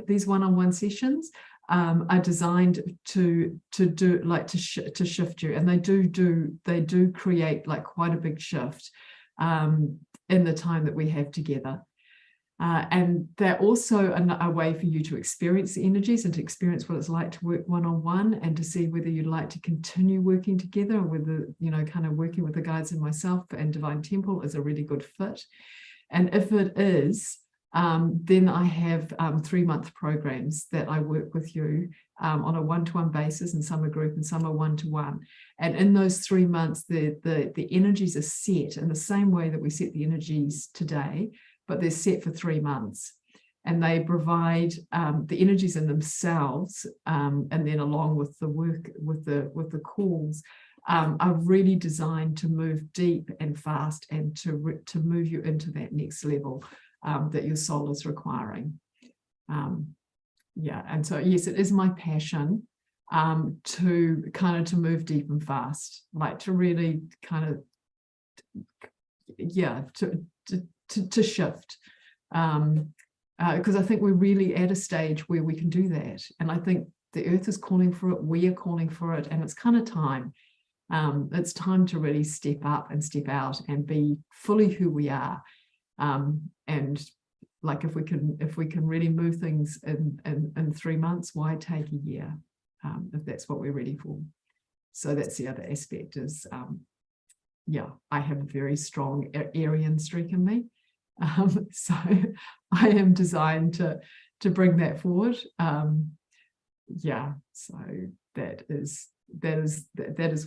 these one-on-one sessions are designed to shift you, and they do create like quite a big shift in the time that we have together. And they're also a way for you to experience the energies and to experience what it's like to work one-on-one, and to see whether you'd like to continue working together, or whether, kind of working with the guides and myself and Divine Temple is a really good fit. And if it is, then I have 3-month programs that I work with you on a one-to-one basis, and some are group and some are one-to-one. And in those 3 months, the energies are set in the same way that we set the energies today, but they're set for 3 months. And they provide the energies in themselves, and then along with the work, with the calls, are really designed to move deep and fast, and to move you into that next level that your soul is requiring. Yeah, and so yes, it is my passion to move deep and fast, like to really kind of, yeah, to shift, because I think we're really at a stage where we can do that, and I think the earth is calling for it, we are calling for it, and it's kind of time. It's time to really step up and step out and be fully who we are, and like if we can really move things in 3 months, why take a year, if that's what we're ready for. So that's the other aspect is, yeah, I have a very strong Aryan streak in me. So I am designed to bring that forward. Yeah, so that is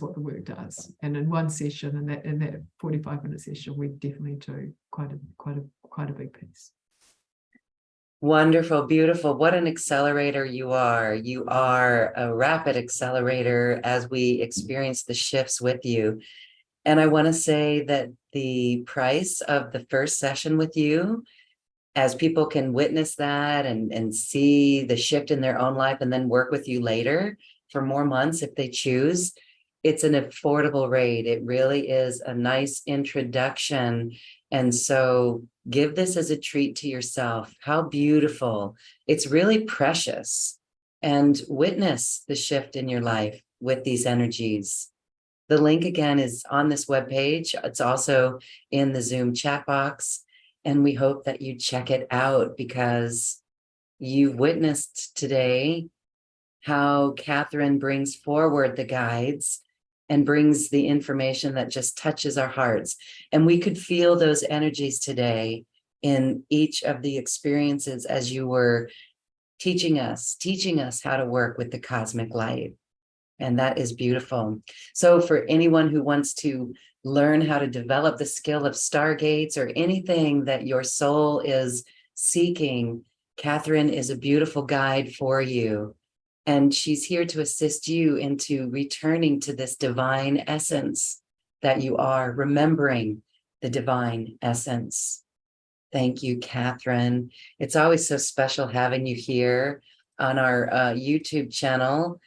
what the work does. And in one session, in that 45-minute session, we definitely do quite a big piece. Wonderful, beautiful. What an accelerator you are. You are a rapid accelerator as we experience the shifts with you. And I want to say that the price of the first session with you, as people can witness that and see the shift in their own life, and then work with you later for more months if they choose, it's an affordable rate. It really is a nice introduction. And so give this as a treat to yourself. How beautiful. It's really precious. And witness the shift in your life with these energies. The link again is on this webpage. It's also in the Zoom chat box. And we hope that you check it out, because you witnessed today how Catherine brings forward the guides and brings the information that just touches our hearts. And we could feel those energies today in each of the experiences as you were teaching us how to work with the cosmic light. And that is beautiful. So for anyone who wants to learn how to develop the skill of Stargates or anything that your soul is seeking, Catherine is a beautiful guide for you. And she's here to assist you into returning to this divine essence that you are, remembering the divine essence. Thank you, Catherine. It's always so special having you here on our YouTube channel.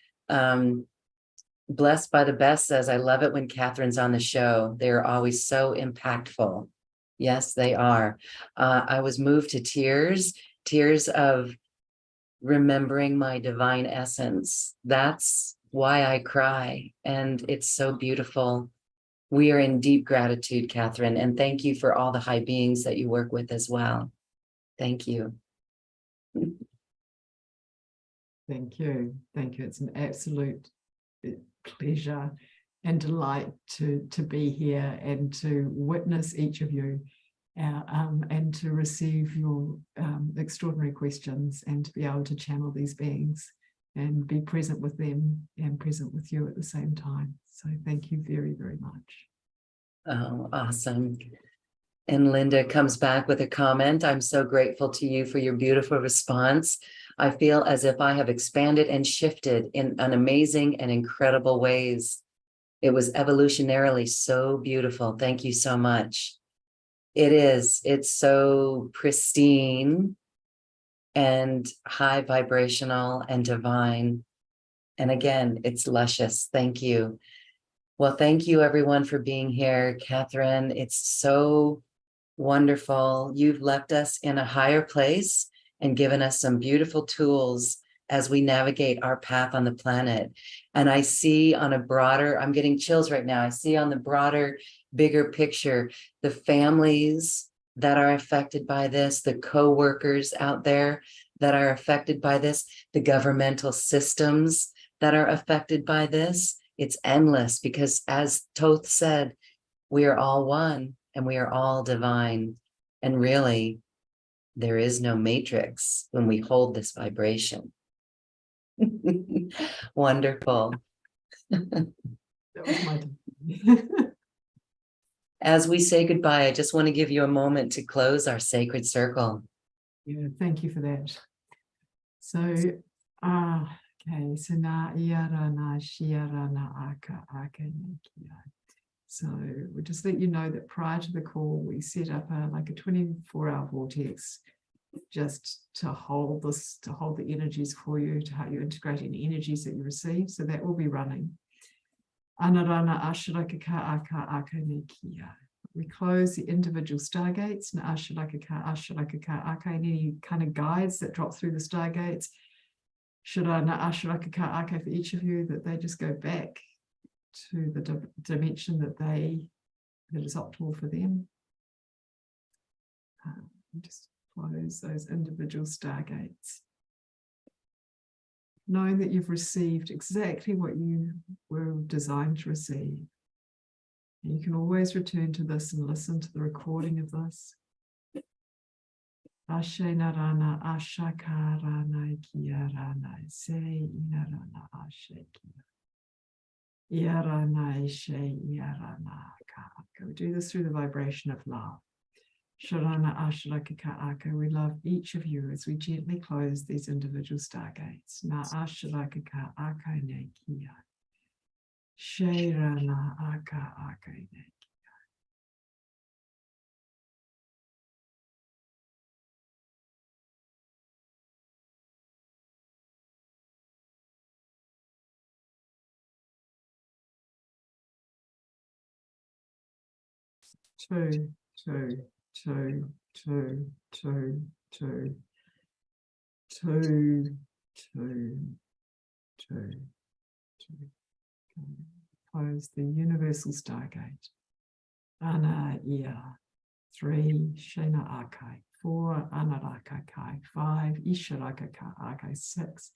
Blessed by the Best says, I love it when Catherine's on the show. They're always so impactful. Yes, they are. I was moved to tears of remembering my divine essence. That's why I cry. And it's so beautiful. We are in deep gratitude, Catherine. And thank you for all the high beings that you work with as well. Thank you. Thank you. Thank you. It's an absolute pleasure and delight to be here and to witness each of you and to receive your extraordinary questions and to be able to channel these beings and be present with them and present with you at the same time. So thank you very, very much. Oh, awesome. And Linda comes back with a comment. I'm so grateful to you for your beautiful response. I feel as if I have expanded and shifted in an amazing and incredible ways. It was evolutionarily so beautiful. Thank you so much. It is. It's so pristine and high vibrational and divine. And again, it's luscious. Thank you. Well, thank you everyone for being here. Catherine, it's so wonderful. You've left us in a higher place and given us some beautiful tools as we navigate our path on the planet. And I see on a broader, I'm getting chills right now. I see on the broader, bigger picture, the families that are affected by this, the co-workers out there that are affected by this, the governmental systems that are affected by this. It's endless because, as Thoth said, we are all one and we are all divine. And really, there is no matrix when we hold this vibration. Wonderful. That was my time. As we say goodbye, I just want to give you a moment to close our sacred circle. Yeah, thank you for that. So, okay, so na iara na shiara na aka aka nekia. So we'll just let you know that prior to the call, we set up like a 24-hour vortex just to hold this, to hold the energies for you, to help you integrate any energies that you receive. So that will be running. Anarana asharakaka aka aka nekia. We close the individual stargates, na asharakaka aka, and any kind of guides that drop through the stargates. Shirana asharakaka aka for each of you, that they just go back to the dimension that is optimal for them. Just close those individual stargates. Knowing that you've received exactly what you were designed to receive. And you can always return to this and listen to the recording of this. Ashe narana ashakarana kiarana se inarana ashe kia. Yarana ishe yarana ka. We do this through the vibration of love. Sharana asharakaka aka. We love each of you as we gently close these individual stargates. Na asharakaka aka ne kia. Sharana aka aka ne. Two, two, two, two, two, two, two, two, two, two. Close the universal stargate. Ana ia. 3, Shena Akai. 4, Anarakakai. 5, Isharakaka Akai. 6,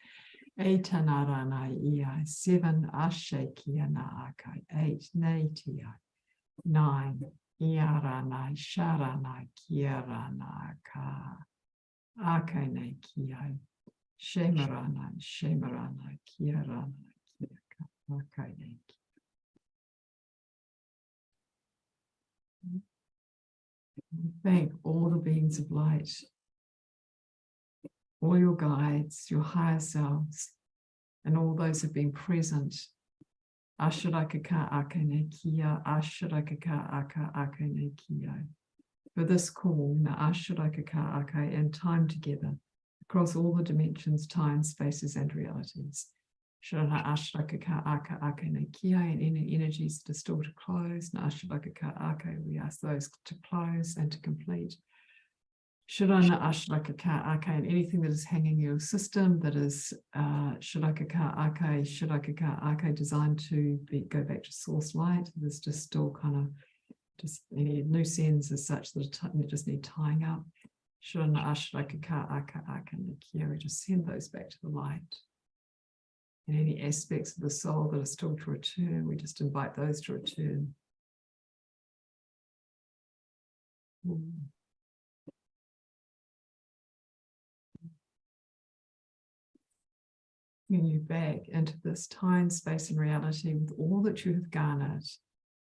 Etanarana ia. 7, Ashekiana Akai. 8, Netia. 9, Iarana Sharana Kiarana Ka. Akane Kiai. Shemarana Kiarana Kiaka. Okay. Thank all the beings of light, all your guides, your higher selves, and all those who've been present. Asharakaka akane kia, asharakaka aka akane kia. For this call, na asharakaka aka, and time together across all the dimensions, time, spaces, and realities. Shana asharakaka aka akane kia, and any energies that are still to close. Na asharakaka aka, we ask those to close and to complete. Shirana Ashlakaka Ake, and anything that is hanging in your system that is Shirakaka Ake designed to go back to source light. There's just still kind of just any loose ends as such that just need tying up. Shirana Ashlakaka Ake, we just send those back to the light. And any aspects of the soul that are still to return, we just invite those to return. Bring you back into this time, space, and reality with all that you have garnered.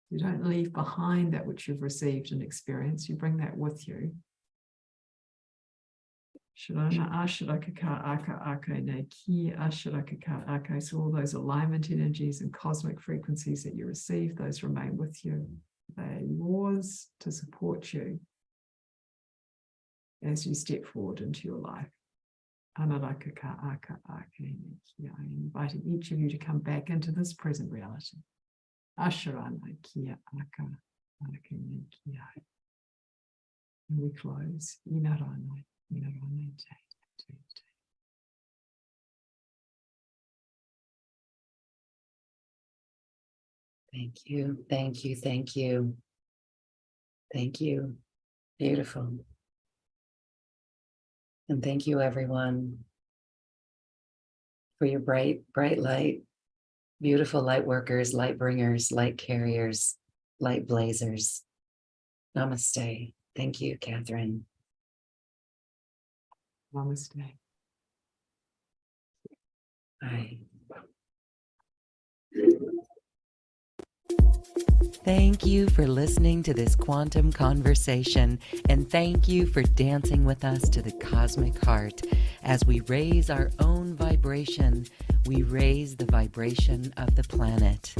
You don't leave behind that which you've received and experienced. You bring that with you. So all those alignment energies and cosmic frequencies that you receive, those remain with you. They are yours to support you as you step forward into your life. I'm inviting each of you to come back into this present reality. And we close. Thank you. Thank you. Thank you. Thank you. Beautiful. And thank you, everyone, for your bright, bright light, beautiful light workers, light bringers, light carriers, light blazers. Namaste. Thank you, Catherine. Namaste. Bye. Thank you for listening to this quantum conversation, and thank you for dancing with us to the cosmic heart. As we raise our own vibration, we raise the vibration of the planet.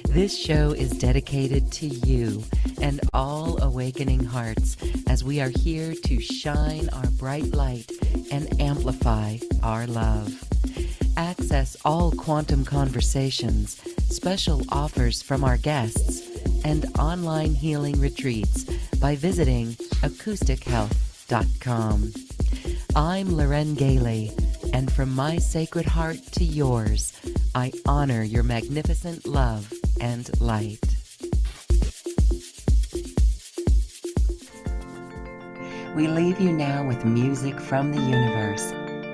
This show is dedicated to you and all awakening hearts, as we are here to shine our bright light and amplify our love. Access all quantum conversations, special offers from our guests, and online healing retreats by visiting acoustichealth.com. I'm Loren Gailey, and from my sacred heart to yours, I honor your magnificent love and light. We leave you now with music from the universe.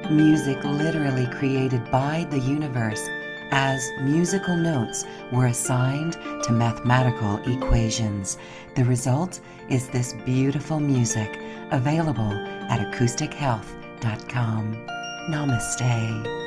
Music literally created by the universe, as musical notes were assigned to mathematical equations. The result is this beautiful music, available at acoustichealth.com. Namaste.